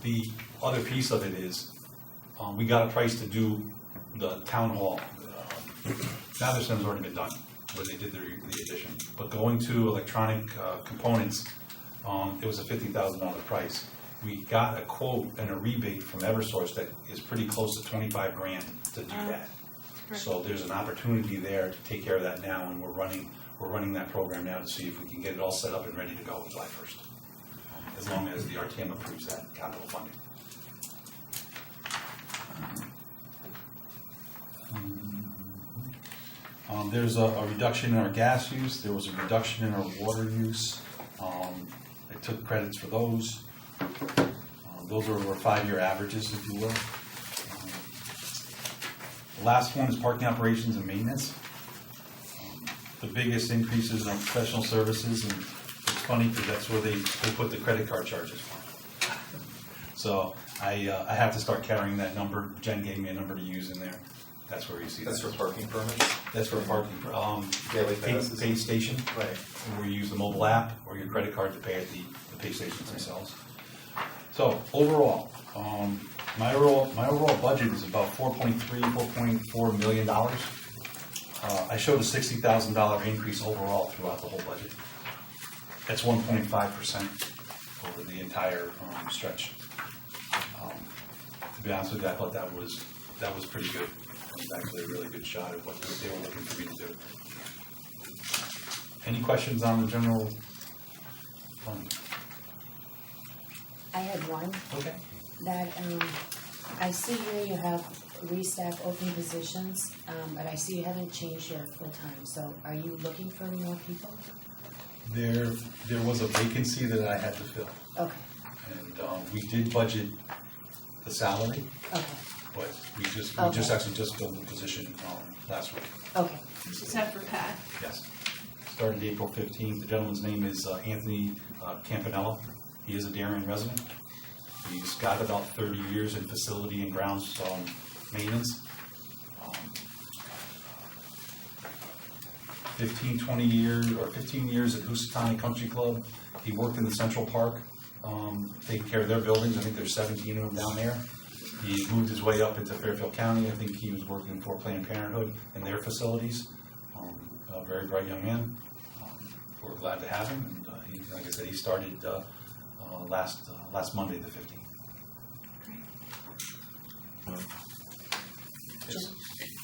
The other piece of it is, we got a price to do the town hall. Mather Center's already been done, where they did the addition. But going to electronic components, it was a $50,000 price. We got a quote and a rebate from Eversource that is pretty close to 25 grand to do that. So there's an opportunity there to take care of that now, and we're running that program now to see if we can get it all set up and ready to go July 1st, as long as the RTM approves that capital funding. There's a reduction in our gas use. There was a reduction in our water use. I took credits for those. Those are our 5-year averages, if you will. The last one is parking operations and maintenance. The biggest increases in our professional services, and it's funny because that's where they put the credit card charges from. So I have to start carrying that number. Jen gave me a number to use in there. That's where you see That's that. for parking permits? That's for parking, Daily passes? pay station, Right. where you use the mobile app or your credit card to pay at the pay stations themselves. So overall, my overall budget is about $4.4 million. I showed a $60,000 increase overall throughout the whole budget. That's 1.5% over the entire stretch. To be honest with you, I thought that was pretty good. It was actually a really good shot at what they were looking for me to do. Any questions on the general fund? I had one, Okay. that, I see here you have restaff open positions, but I see you haven't changed your full-time, so are you looking for more people? There was a vacancy that I had to fill, Okay, and we did budget the salary, okay, but we just Okay. actually just filled the position last week. okay. Is that for Pat? Yes. Started April 15th. The gentleman's name is Anthony Campanella. He is a Darien resident. He's got about 30 years in facility and grounds maintenance. 15 years at Housatonic Country Club. He worked in the Central Park, taking care of their buildings. I think there's 17 of them down there. He moved his way up into Fairfield County. I think he was working for Planned Parenthood and their facilities. A very bright young man. We're glad to have him. And, like I said, he started last Monday, the 15th.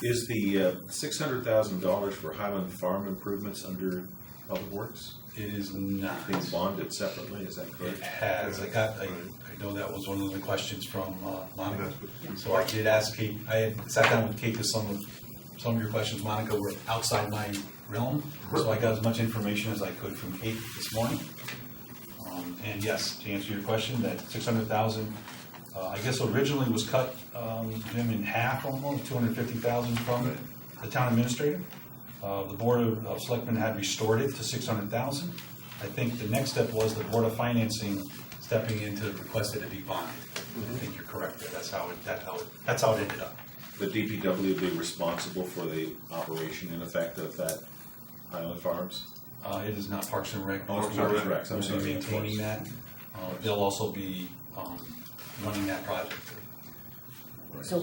Is the $600,000 for Highland Farm improvements under Public Works? It is not. Being bonded separately, is that It correct? has. I know that was one of the questions from Monica. So I did ask Kate. I had sat down with Kate because some of your questions, Monica, were outside my realm. So I got as much information as I could from Kate this morning. And yes, to answer your question, that 600,000, I guess originally was cut, Jim, in half almost, 250,000 from the town administrator. The Board of Selectmen had restored it to 600,000. I think the next step was the Board of Financing stepping in to request it to be bonded. I think you're correct there. That's how it ended up. The DPW will be responsible for the operation in effect of that Highland Farms? It is not Parks and Rec. Oh, it's Parks and Rec, I'm We'll sorry, be of maintaining course. that. They'll also be running that project So,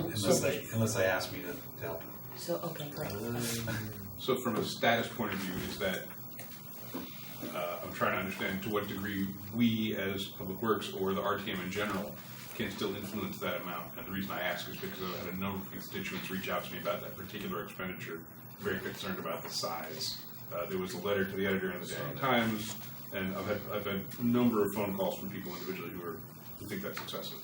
unless they ask me to help. so, okay, great. So from a status point of view, is that, I'm trying to understand to what degree we as Public Works or the RTM in general can still influence that amount. And the reason I ask is because I've had a number of constituents reach out to me about that particular expenditure, very concerned about the size. There was a letter to the editor in the Daily Times, and I've had a number of phone calls from people individually who think that's excessive.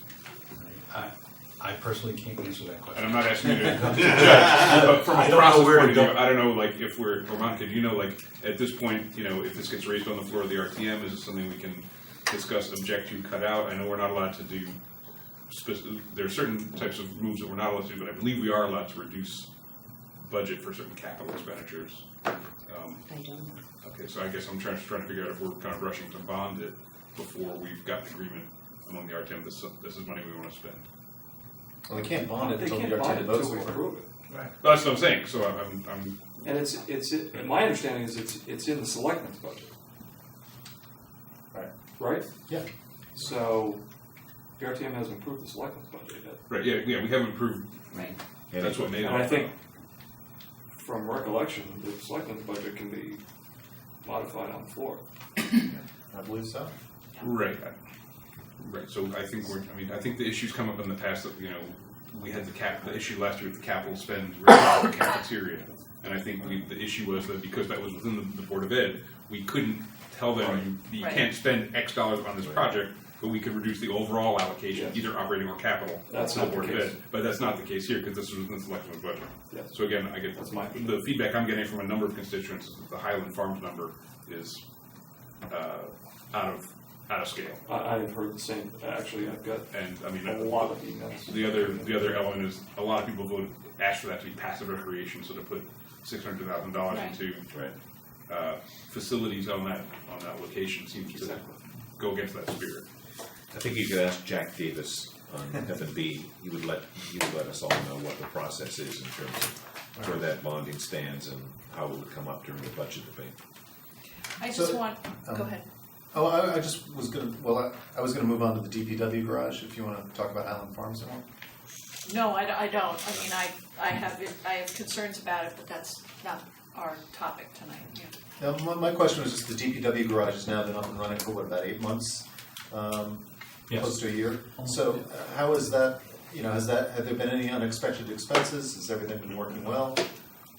I personally can't answer that question. And I'm not asking you to judge, but from a process point of view, go. I don't know, like, if we're, or Monica, do you know, like, at this point, you know, if this gets raised on the floor of the RTM, is it something we can discuss, object to, cut out? I know we're not allowed to do, there are certain types of moves that we're not allowed to do, but I believe we are allowed to reduce budget for certain capital expenditures. I don't know. Okay, so I guess I'm trying to figure out if we're kind of rushing to bond it before we've got an agreement among the RTM, this is money we want to spend. Well, we can't bond it They until can't the bond it RTM votes until we for it. approve it. Well, that's what I'm saying, so I'm And it's, my understanding is it's in the selectmen's budget. Right. Right? Yeah. So, the RTM hasn't approved the selectmen's budget yet. right, yeah, we haven't approved, Right. that's what made it. And I think, from recollection, the selectmen's budget can be modified on the floor. I believe so. Right, right, so I think I think the issues come up in the past that, you know, we had the issue last year with the capital spend related to the cafeteria. And I think the issue was that because that was within the Board of Ed, we couldn't tell them, you Right. can't spend X dollars on this project, but we could reduce the overall allocation, Yes. either operating or capital, That's to the not the Board of case. Ed. But that's not the case here, because this was within the selectmen's budget. Yes. So again, I get, That's my the feedback I'm getting from a number of constituents is that the Highland Farms number is out of scale. I've heard the same, actually, I've got And I mean, a lot of emails. the other element is a lot of people asked for that to be passive recreation, so to put $600,000 Right. into facilities on that location seems to Exactly. go against that spirit. I think you could ask Jack Davis on F&B, he would let us all know what the process is in terms of where that bonding stands and how it would come up during the budget debate. I just So, want, go ahead. Oh, I just was gonna, well, I was gonna move on to the DPW garage, if you wanna talk about Highland Farms at all. No, I don't. I mean, I have concerns about it, but that's not our topic tonight. Yeah. Now, my question was just the DPW garage has now been up and running for what, about 8 months? Yes. Close to a year. So how is that, have there been any unexpected expenses? Has everything been working well?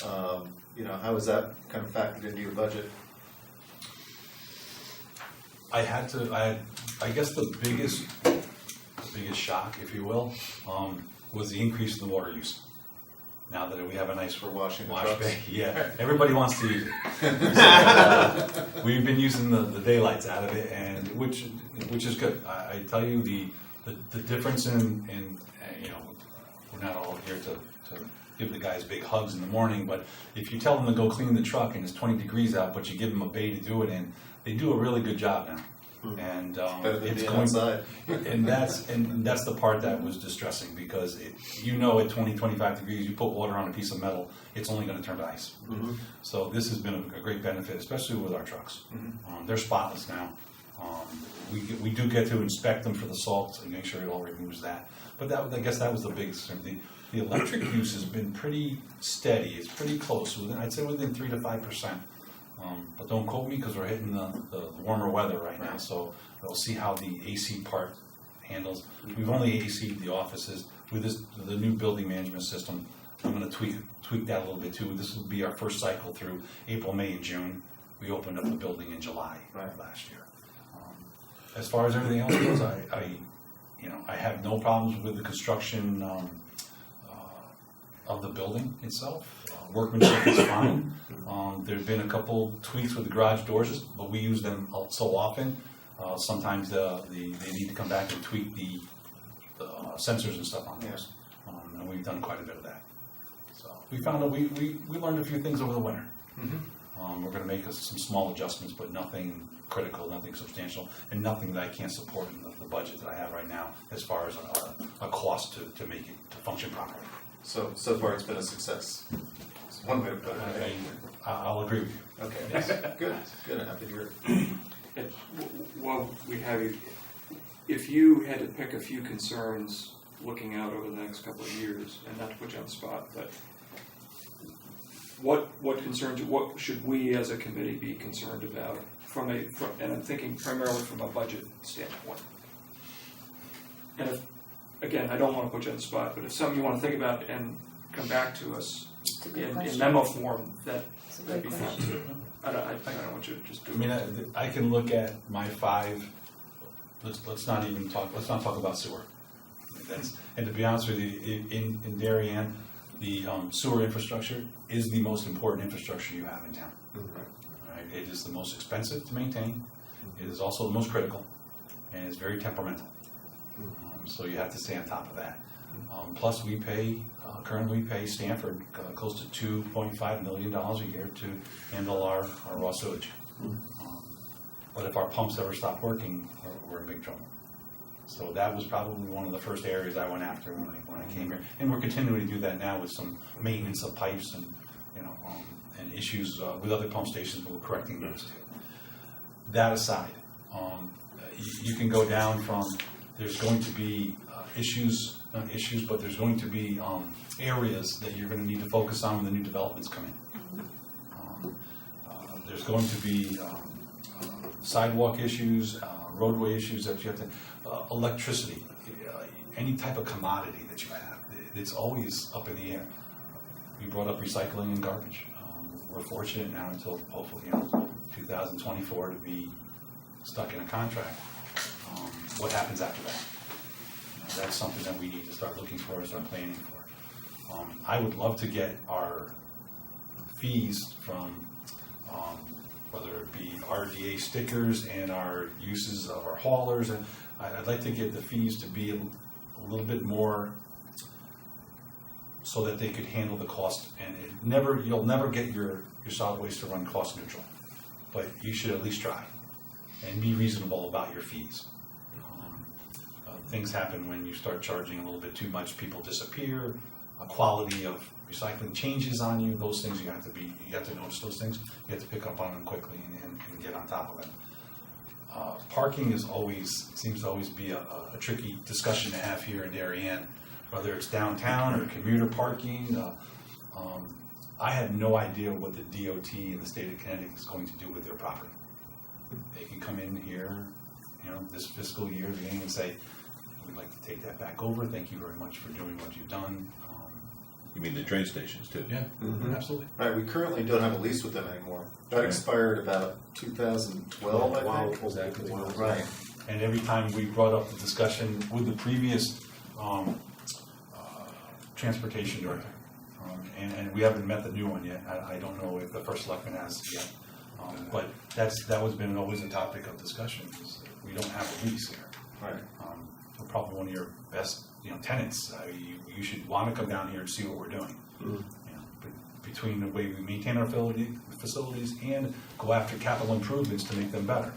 How is that kind of factored into your budget? I guess the biggest shock, if you will, was the increase in the water use. Now that we have a nice For washing the wash trucks? bay, yeah, everybody wants to use it. So, we've been using the daylights out of it, and which is good. I tell you the difference in we're not all here to give the guys big hugs in the morning, but if you tell them to go clean the truck and it's 20 degrees out, but you give them a bay to do it in, they do a really good job now. And Better than it's being going outside. and that's the part that was distressing, because at 20-25 degrees, you put water on a piece of metal, it's only going to turn to ice. Mhm. So this has been a great benefit, especially with our trucks. They're spotless now. We do get to inspect them for the salt and make sure it all removes that. But I guess that was the biggest thing. The electric use has been pretty steady. It's pretty close. I'd say within 3 to 5%. But don't quote me, because we're hitting the warmer weather right now, so we'll see how the AC part handles. We've only AC'd the offices. With the new building management system, I'm going to tweak that a little bit too. This will be our first cycle through April, May, and June. We opened up the building in July of last year. As far as everything else goes, I have no problems with the construction of the building itself. Workmanship is fine. There's been a couple tweaks with the garage doors, but we use them so often. Sometimes they need to come back and tweak the sensors and stuff on those. And we've done quite a bit of that. So we found that we learned a few things over the winter. We're going to make some small adjustments, but nothing critical, nothing substantial, and nothing that I can't support in the budget that I have right now as far as a cost to make it to function properly. So far it's been a success. It's one way to put it. I'll agree with you. Okay, Yes. good, happy to hear it. While we have you, if you had to pick a few concerns looking out over the next couple of years, and not to put you on the spot, but what concerns, what should we as a committee be concerned about and I'm thinking primarily from a budget standpoint? And if, again, I don't want to put you on the spot, but if something you want to think about and come back to us It's a good in question. memo form, that'd great be fine question. too. I don't want you to just do I mean, it. I can look at my 5. Let's not talk about sewer. And to be honest with you, in Darien, the sewer infrastructure is the most important infrastructure you have in town. Right? It is the most expensive to maintain. It is also the most critical, and it's very temperamental. So you have to stay on top of that. Plus, currently we pay Stanford close to $2.5 million a year to handle our raw sewage. But if our pumps ever stop working, we're in big trouble. So that was probably one of the first areas I went after when I came here, and we're continuing to do that now with some maintenance of pipes and and issues with other pump stations, but we're correcting those too. That aside, you can go down from there's going to be not issues, but there's going to be areas that you're going to need to focus on when the new developments come in. There's going to be sidewalk issues, roadway issues that you have to, electricity, any type of commodity that you have, it's always up in the air. We brought up recycling and garbage. We're fortunate now until hopefully 2024 to be stuck in a contract. What happens after that? That's something that we need to start looking for and start planning for. I would love to get our fees from whether it be RDA stickers and our uses of our haulers, and I'd like to get the fees to be a little bit more so that they could handle the cost. And you'll never get your solid waste to run cost neutral, but you should at least try and be reasonable about your fees. things happen when you start charging a little bit too much, people disappear, a quality of recycling changes on you, those things you have to notice those things, you have to pick up on them quickly and get on top of them. Parking seems to always be a tricky discussion to have here in Darien, whether it's downtown or commuter parking. I have no idea what the DOT in the state of Connecticut is going to do with their property. They can come in here, this fiscal year, beginning and say, we'd like to take that back over, thank you very much for doing what you've done. You mean the train stations too? Yeah, absolutely. Right, we currently don't have a lease with them anymore. That expired about 2012, I think. Exactly. Right. And every time we brought up the discussion with the previous transportation director, and we haven't met the new one yet. I don't know if the first selectman has yet, but that was been always a topic of discussion. Is we don't have a lease here. Right. We're probably one of your best, tenants. You should want to come down here and see what we're doing. Between the way we maintain our facilities and go after capital improvements to make them better.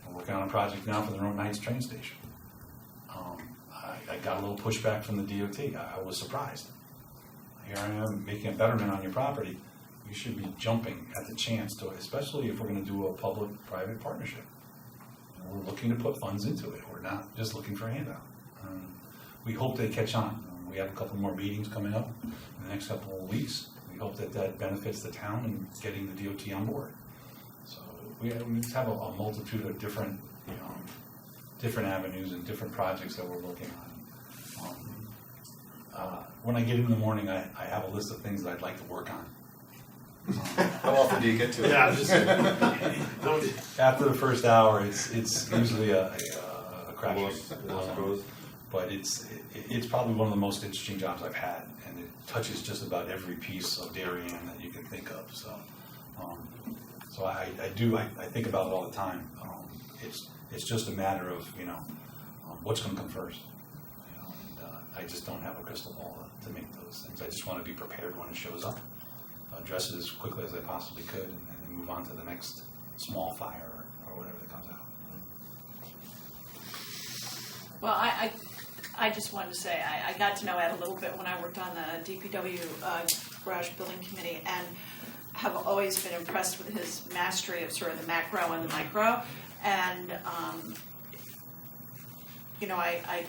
We're working on a project now for the Norton Heights train station. I got a little pushback from the DOT. I was surprised. Here I am making a betterment on your property. You should be jumping at the chance to, especially if we're going to do a public-private partnership. We're looking to put funds into it. We're not just looking for a handout. We hope they catch on. We have a couple more meetings coming up in the next couple of weeks. We hope that benefits the town in getting the DOT on board. So we just have a multitude of different, different avenues and different projects that we're looking on. When I get in the morning, I have a list of things that I'd like to work on. How often do you get to it? After the first hour, it's usually a crash. But it's probably one of the most interesting jobs I've had, and it touches just about every piece of Darien that you can think of. So, I think about it all the time. It's just a matter of what's going to come first. I just don't have a crystal ball to make those things. I just want to be prepared when it shows up, address it as quickly as I possibly could, and then move on to the next small fire or whatever that comes out. Well, I just wanted to say, I got to know Ed a little bit when I worked on the DPW garage building committee, and have always been impressed with his mastery of sort of the macro and the micro. And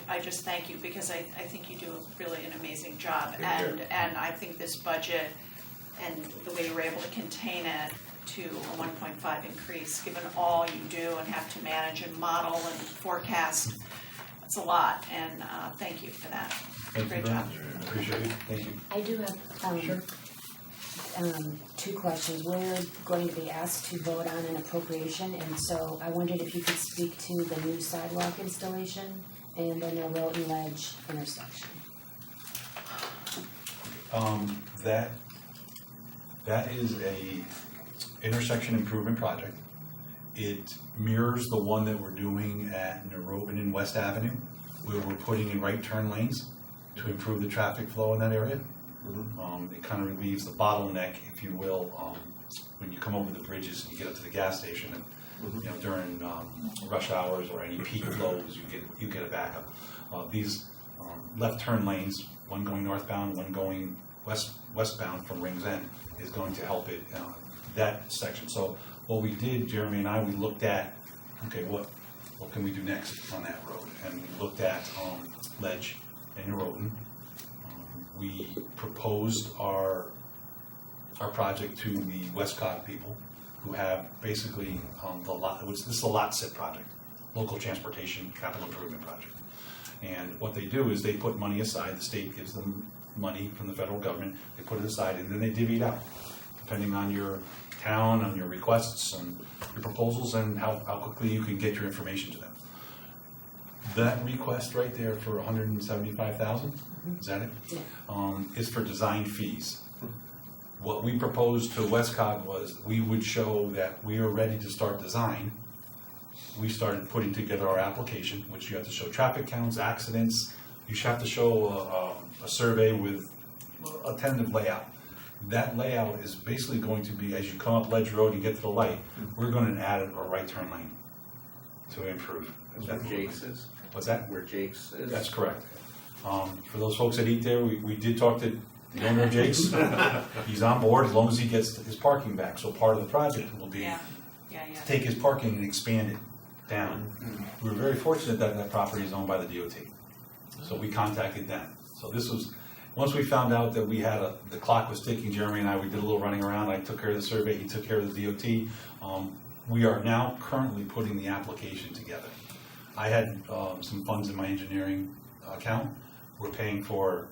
I just thank you, because I think you do really an amazing job. And I think this budget and the way you were able to contain it to a 1.5 increase, given all you do and have to manage and model and forecast, it's a lot. And thank you for that. Great job. Appreciate it. Thank you. I do have two questions. We're going to be asked to vote on an appropriation, and so I wondered if you could speak to the new sidewalk installation and then the road and ledge intersection. That is a intersection improvement project. It mirrors the one that we're doing at Norotan and West Avenue, where we're putting in right turn lanes to improve the traffic flow in that area. It kind of relieves the bottleneck, if you will, when you come over the bridges and you get up to the gas station, and during rush hours or any peak flows, you get a backup. These left turn lanes, one going northbound, one going westbound from Rings End, is going to help it that section. So what we did, Jeremy and I, we looked at, okay, what can we do next on that road? And we looked at ledge and Norotan. We proposed our project to the Westcott people, who have basically the lot. This is a lot SIP project, local transportation capital improvement project. And what they do is they put money aside. The state gives them money from the federal government. They put it aside, and then they divvy it out, depending on your town, on your requests, and your proposals, and how quickly you can get your information to them. That request right there for $175,000, is that it? Yeah. Is for design fees. What we proposed to Westcott was we would show that we are ready to start design. We started putting together our application, which you have to show traffic counts, accidents. You should have to show a survey with a tentative layout. That layout is basically going to be, as you come up Ledge Road and get to the light, we're going to add a right turn lane to improve. Is that Jake's? What's that? Where Jake's is? That's correct. For those folks that eat there, we did talk to the owner of Jake's. He's on board as long as he gets his parking back. So part of the project will be Yeah. to take his parking and expand it down. We were very fortunate that that property is owned by the DOT. So we contacted them. So this was, once we found out that we had the clock was ticking, Jeremy and I, we did a little running around. I took care of the survey, he took care of the DOT. We are now currently putting the application together. I had some funds in my engineering account. We're paying for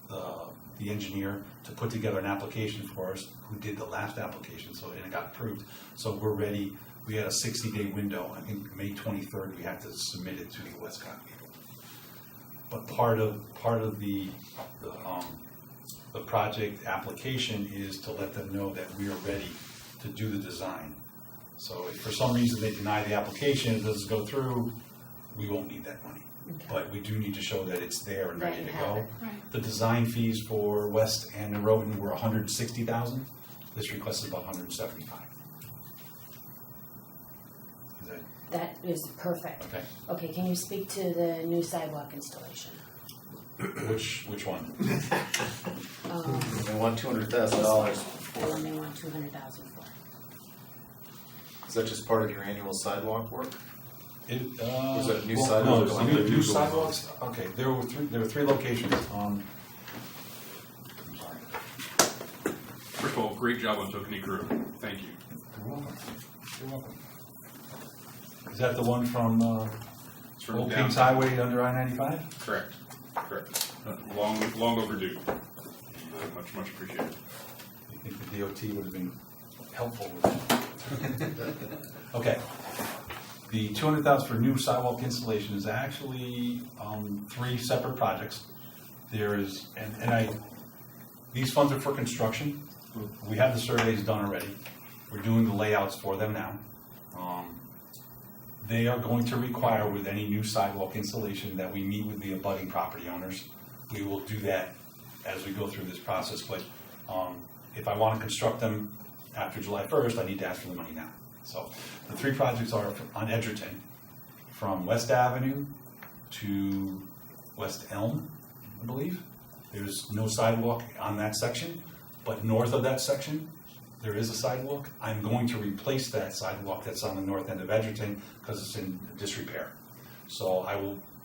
the engineer to put together an application for us, who did the last application, so, and it got approved. So we're ready. We had a 60-day window. I think May 23rd, we had to submit it to the Westcott people. But part of the project application is to let them know that we are ready to do the design. So if for some reason they deny the application, it doesn't go through, we won't need that money. Okay. But we do need to show that it's there and That ready you to have go. it. Right. The design fees for West and Norotan were $160,000. This request is about $175,000. Is that That is perfect. okay? Okay, can you speak to the new sidewalk installation? Which one? They want $200,000 The for, one they want 200,000 for. is that just part of your annual sidewalk work? Was that new No, sidewalks? new sidewalks. Okay, there were three locations. I'm sorry. First of all, great job on Tokenie Crew. Thank you. You're welcome. You're welcome. Is that the one from It's from Old Kings downtown. Highway under I-95? Correct. Long overdue. Much appreciated. I think the DOT would have been helpful with that. Okay. The $200,000 for new sidewalk installation is actually three separate projects. There is, these funds are for construction. We have the surveys done already. We're doing the layouts for them now. They are going to require, with any new sidewalk installation, that we meet with the abutting property owners. We will do that as we go through this process, but if I want to construct them after July 1st, I need to ask for the money now. So the three projects are on Edgerton, from West Avenue to West Elm, I believe. There's no sidewalk on that section, but north of that section, there is a sidewalk. I'm going to replace that sidewalk that's on the north end of Edgerton because it's in disrepair. So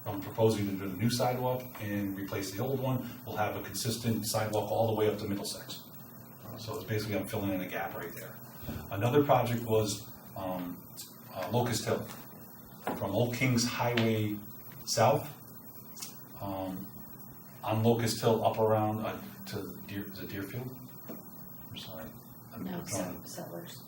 I'm proposing to do the new sidewalk and replace the old one. We'll have a consistent sidewalk all the way up to Middlesex. So it's basically, I'm filling in a gap right there. Another project was Locust Hill, from Old Kings Highway south, on Locust Hill up around to Deerfield? I'm sorry. I'm No, trying to- settlers.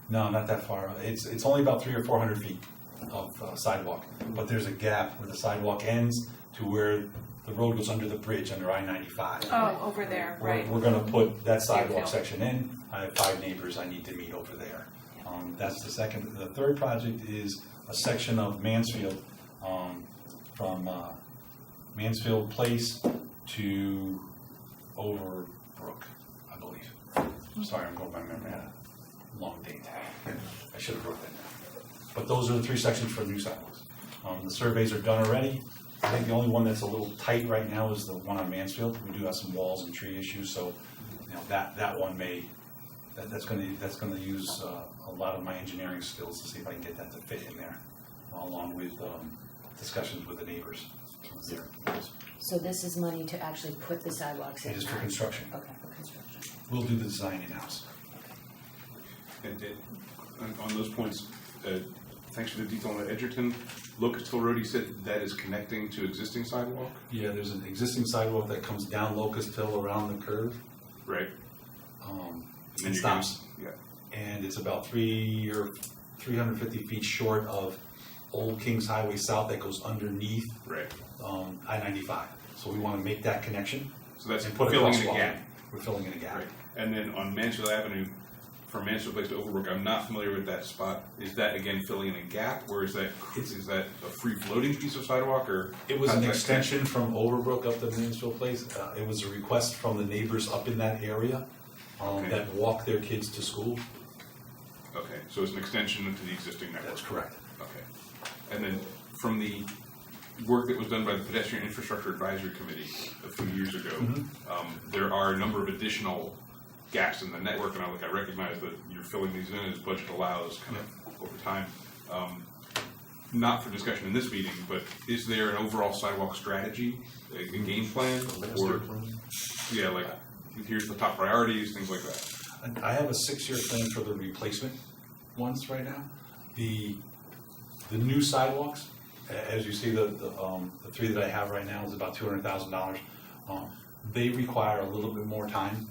No, not that far. It's only about 300 or 400 feet of sidewalk, but there's a gap where the sidewalk ends to where the road goes under the bridge under I-95. Oh, over there, right. We're gonna put that sidewalk Deerfield. section in. I have 5 neighbors I need to meet over there. That's the second. The third project is a section of Mansfield, from Mansfield Place to Overbrook, I believe. I'm sorry, I'm going by memory. I had a long date. I should have wrote that down. But those are the 3 sections for new sidewalks. The surveys are done already. I think the only one that's a little tight right now is the one on Mansfield. We do have some walls and tree issues, so that one may, that's gonna use a lot of my engineering skills to see if I can get that to fit in there, along with discussions with the neighbors. So this is money to actually put the sidewalks in? It is for construction. Okay, for construction. We'll do the design in-house. And on those points, thanks for the detail on Edgerton. Locust Hill Road, you said that is connecting to existing sidewalk? Yeah, there's an existing sidewalk that comes down Locust Hill around the curve. Right. And stops. Yeah. And it's about 350 feet short of Old Kings Highway South that goes underneath Right. I-95. So we want to make that connection. So that's and put filling in a crosswalk gap. We're filling in a gap. Right. And then on Mansfield Avenue, from Mansfield Place to Overbrook, I'm not familiar with that spot. Is that again filling in a gap, or is that a free floating piece of sidewalk, or? It was how an does that extension from Overbrook up to Mansfield Place. It was a request from the neighbors up in that area Okay. that walk their kids to school. connect? Okay, so it's an extension to the existing network. That's correct. Okay. And then from the work that was done by the Pedestrian Infrastructure Advisory Committee a few years ago, there are a number of additional gaps in the network, and I recognize that you're filling these in as budget allows kind of over time. Not for discussion in this meeting, but is there an overall sidewalk strategy, a game plan, or yeah, like here's the top priorities, things like that? I have a 6-year plan for the replacement ones right now. The new sidewalks, as you see, the 3 that I have right now is about $200,000. They require a little bit more time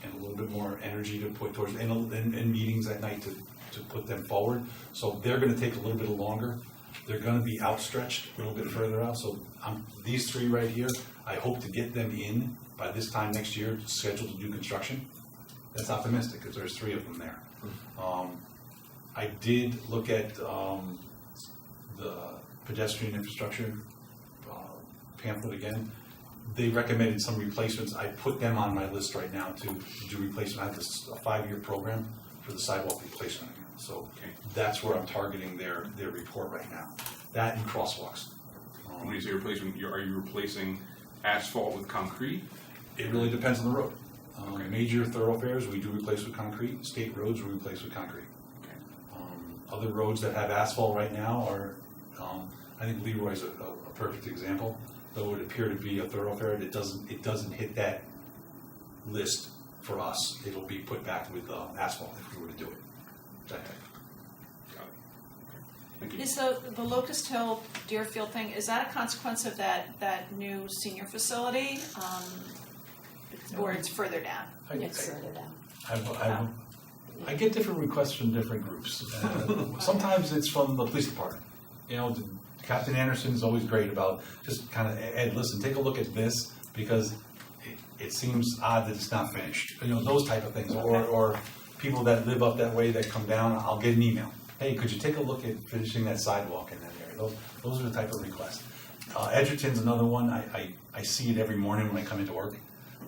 and a little bit more energy to put towards, and meetings at night to put them forward. So they're gonna take a little bit longer. They're gonna be outstretched a little bit further out. So these 3 right here, I hope to get them in by this time next year, scheduled to do construction. That's optimistic, because there's 3 of them there. I did look at the pedestrian infrastructure pamphlet again. They recommended some replacements. I put them on my list right now to do replacement. I have a 5-year program for the sidewalk replacement. So that's where I'm targeting their report right now. That and crosswalks. When you say replacement, are you replacing asphalt with concrete? It really depends on the road. Major thoroughfares we do replace with concrete. State roads we replace with concrete. Other roads that have asphalt right now are, I think Leroy's a perfect example. Though it appear to be a thoroughfare, it doesn't hit that list for us. It'll be put back with asphalt if we were to do it. Got it. Thank you. Is the Locust Hill Deerfield thing, is that a consequence of that new senior facility? Or it's further down? It's further down. I get different requests from different groups. Sometimes it's from the police department. You know, Captain Anderson's always great about just kind of, Ed, listen, take a look at this because it seems odd that it's not finished. You know, those type of things. Or people that live up that way that come down, I'll get an email. Hey, could you take a look at finishing that sidewalk in that area? Those are the type of requests. Edgerton's another one. I see it every morning when I come into work.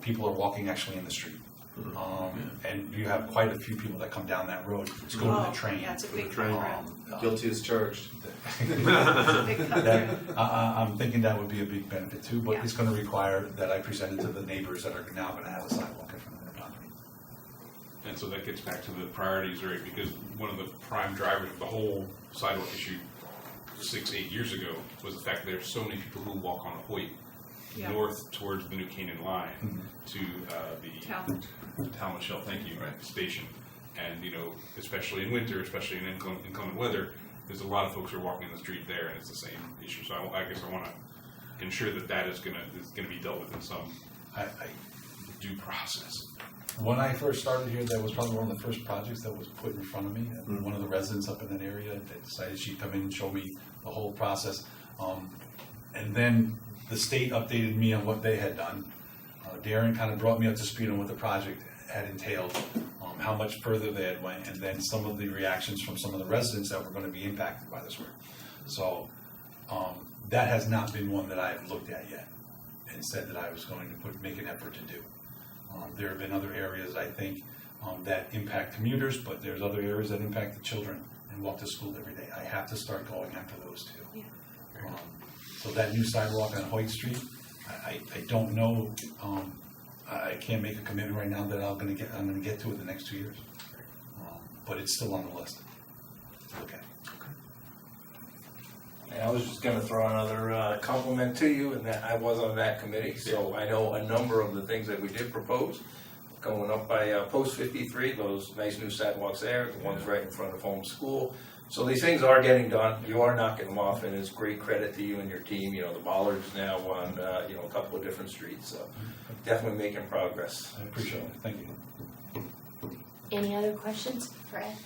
People are walking actually in the street. And you have quite a few people that come down that road to go to the train. Yeah, it's a big train. Guilty as charged. I'm thinking that would be a big benefit too, but it's going to require that I present it to the neighbors that are now going to have a sidewalk in front of their property. And so that gets back to the priorities, right? Because one of the prime drivers of the whole sidewalk issue 6-8 years ago was the fact that there's so many people who walk on Hoyt north towards the New Canaan line to the Talmadge Shell, station. And, you know, especially in winter, especially in inclement weather, there's a lot of folks who are walking in the street there, and it's the same issue. So I guess I want to ensure that is going to be dealt with in some due process. When I first started here, that was probably one of the first projects that was put in front of me. One of the residents up in that area that decided she'd come in and show me the whole process. And then the state updated me on what they had done. Darren kind of brought me up to speed on what the project had entailed, how much further they had went, and then some of the reactions from some of the residents that were going to be impacted by this work. So that has not been one that I've looked at yet and said that I was going to make an effort to do. There have been other areas, I think, that impact commuters, but there's other areas that impact the children and walk to school every day. I have to start going after those too. Yeah. So that new sidewalk on Hoyt Street, I don't know. I can't make a commitment right now that I'm going to get to it the next 2 years, but it's still on the list. Okay. And I was just gonna throw another compliment to you, and that I was on that committee, so I know a number of the things that we did propose. Going up by Post 53, those nice new sidewalks there, the ones right in front of home school. So these things are getting done, you are knocking them off, and it's great credit to you and your team. You know, the bollards now on, a couple of different streets, so definitely making progress. I appreciate it, thank you. Any other questions for Ed?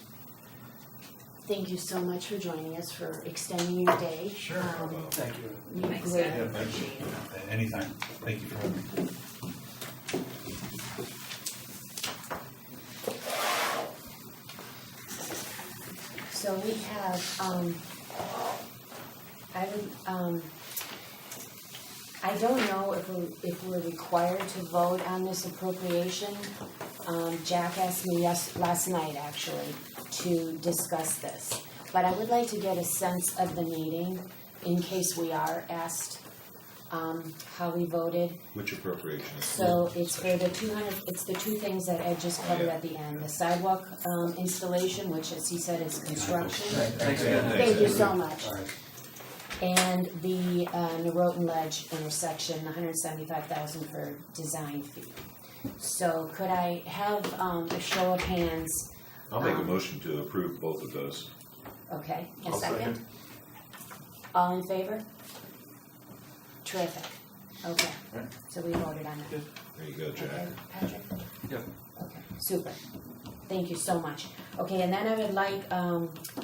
Thank you so much for joining us, for extending your day. Sure. Thank you. You Thanks, greatly Ed. appreciate it. Anytime, thank you for having me. So we have, I don't know if we're required to vote on this appropriation. Jack asked me last night, actually, to discuss this. But I would like to get a sense of the meeting. in case we are asked, how we voted. Which appropriations? So it's for the 200, it's the two things that Ed just covered at the end, the sidewalk, installation, which as he said is construction. Thanks, Ed. Thank you so much. And the, Norotan Ledge intersection, $175,000 for design fee. So could I have, a show of hands? I'll make a motion to approve both of those. Okay, a I'll second? second. All in favor? Terrific, okay, Right. so we voted on that. There you go, Jack. Okay, Patrick? Yep. Okay, super, thank you so much. Okay, and then I would like,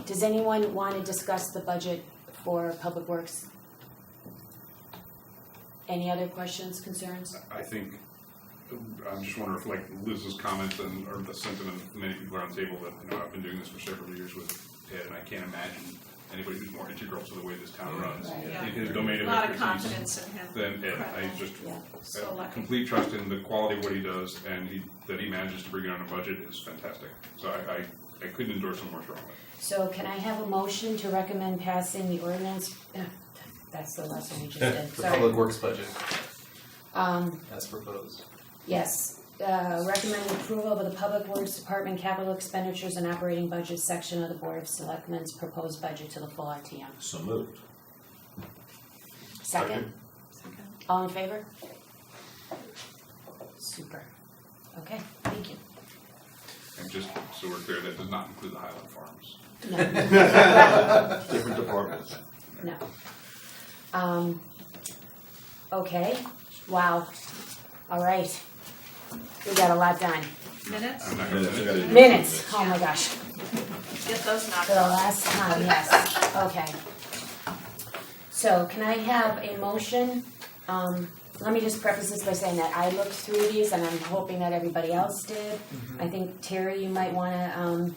does anyone want to discuss the budget for Public Works? Any other questions, concerns? I think, I'm just wondering if like Liz's comments and, or the sentiment of many people around the table that, you know, I've been doing this for several years with Ed, and I can't imagine anybody who's more integral to the way this town runs. Right. Yeah. In his domain A of lot of expertise, confidence in him. then Ed, I just, Yeah. So lucky. complete trust in the quality of what he does, and that he manages to bring it on a budget is fantastic. So I couldn't endorse him more strongly. So can I have a motion to recommend passing the ordinance? That's the last one we just did, The sorry. public works budget, Um, as proposed. yes, recommend approval of the Public Works Department capital expenditures and operating budget section of the Board of Selectmen's proposed budget to the full RTM. So moved. Second? All in favor? Super. Okay, thank you. And just so we're clear, that does not include the Highland Farms. No. Different departments. No. Okay, wow, all right. We got a lot done. Minutes? I'm not gonna Minutes, I gotta do Minutes, oh my gosh, Get those knocked for the out. last time, yes, okay. So can I have a motion? Let me just preface this by saying that I looked through these and I'm hoping that everybody else did. I think Terry, you might wanna,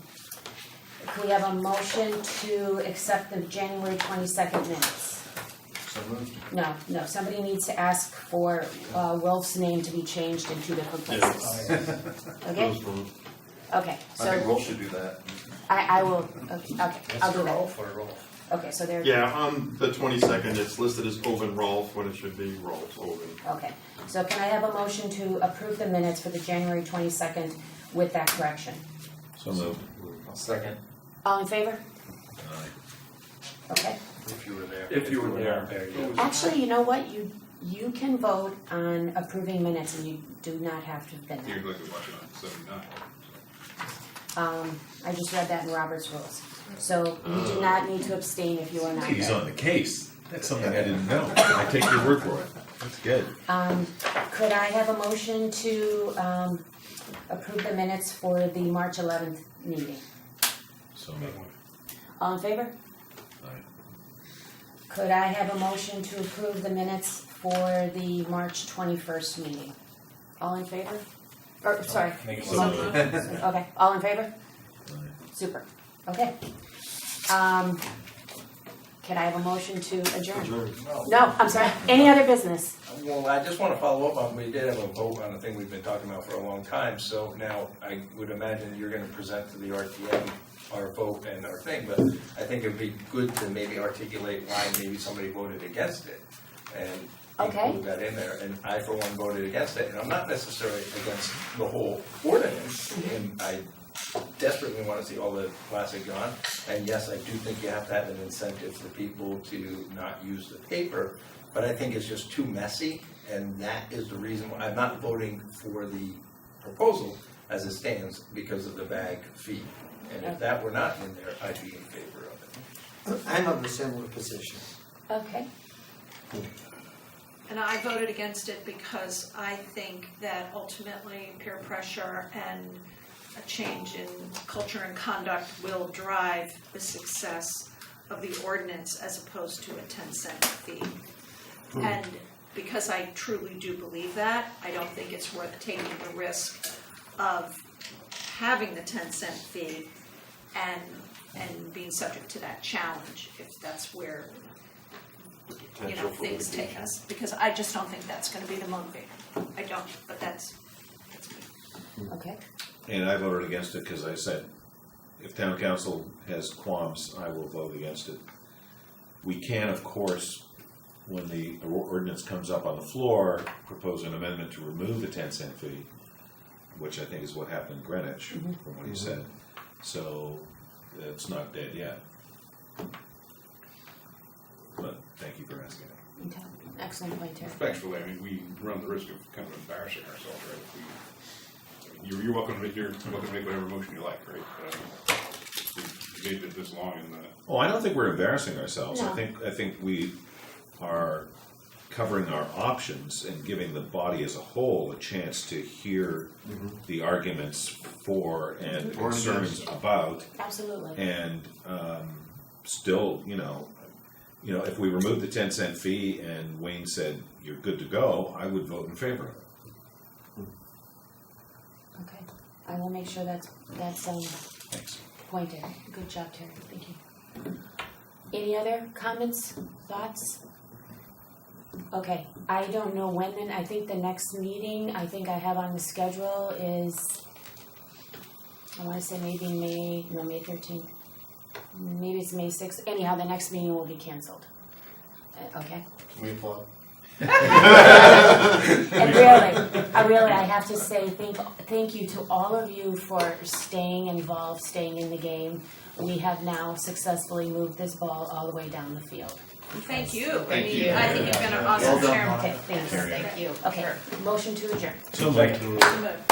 can we have a motion to accept the January 22nd minutes? So moved. No, somebody needs to ask for Rolf's name to be changed in two different places. Okay? Okay, I think so Rolf should do that. I will, okay, I'll do that. Rolf or Rolf? Okay, so there, Yeah, on the 22nd, it's listed as Oven Rolf when it should be Rolf Oven. okay. So can I have a motion to approve the minutes for the January 22nd with that correction? So moved. Second. All in favor? Aye. Okay. If you were there. If you were there. Yeah. Actually, you know what? You can vote on approving minutes and you do not have to have been You're there. like to watch it on 79. I just read that in Robert's rules. So you do not need to abstain if you are not He's there. on the case. That's something I didn't know. I take your word for it. That's good. Could I have a motion to approve the minutes for the March 11th meeting? So moved. All in favor? Aye. Could I have a motion to approve the minutes for the March 21st meeting? All in favor? Or, sorry. Make a So motion. moved. Okay, all in favor? Aye. Super, okay. Can I have a motion to adjourn? No, I'm sorry, any other business? Well, I just want to follow up on, we did have a vote on a thing we've been talking about for a long time, so now I would imagine you're going to present to the RTM our vote and our thing, but I think it'd be good to maybe articulate why maybe somebody voted against it and Okay. include that in there. And I, for one, voted against it, and I'm not necessarily against the whole ordinance, and I desperately want to see all the plastic gone. And yes, I do think you have to have an incentive for people to not use the paper, but I think it's just too messy, and that is the reason why I'm not voting for the proposal as it stands because of the bag fee. And if that were not in there, I'd be in favor of it. I'm of a similar position. Okay, And I voted against it because I think that ultimately peer pressure and a change in culture and conduct will drive the success of the ordinance as opposed to a 10-cent fee. And because I truly do believe that, I don't think it's worth taking the risk of having the 10-cent fee and being subject to that challenge if that's where things take us, because I just don't think that's gonna be the motivator. I don't, but that's me. okay, And I voted against it because I said, if town council has qualms, I will vote against it. We can, of course, when the ordinance comes up on the floor, propose an amendment to remove the 10-cent fee, which I think is what happened in Greenwich, from what you said. So it's not dead yet. But thank you for asking it. Okay. Excellent point, Terry. Respectfully, I mean, we run the risk of kind of embarrassing ourselves, right? If we, you're welcome to make whatever motion you like, right? We've debated it this long and, Oh, I don't think we're embarrassing ourselves. No. I think we are covering our options and giving the body as a whole a chance to hear the arguments for and concerns about. Absolutely. And still, you know, if we remove the 10-cent fee and Wayne said you're good to go, I would vote in favor of it. Okay. I will make sure that's Thanks. pointed. Good job, Terry. Thank you. Any other comments, thoughts? Okay, I don't know when then, I think the next meeting I think I have on the schedule is, I wanna say maybe May 13th. Maybe it's May 6th. Anyhow, the next meeting will be canceled. Okay? We applaud. And really, I have to say thank you to all of you for staying involved, staying in the game. We have now successfully moved this ball all the way down the field. Thank you. Thank you. I think you've been an awesome chairman. Okay, thank you. Thank you. Okay, motion to adjourn. So moved.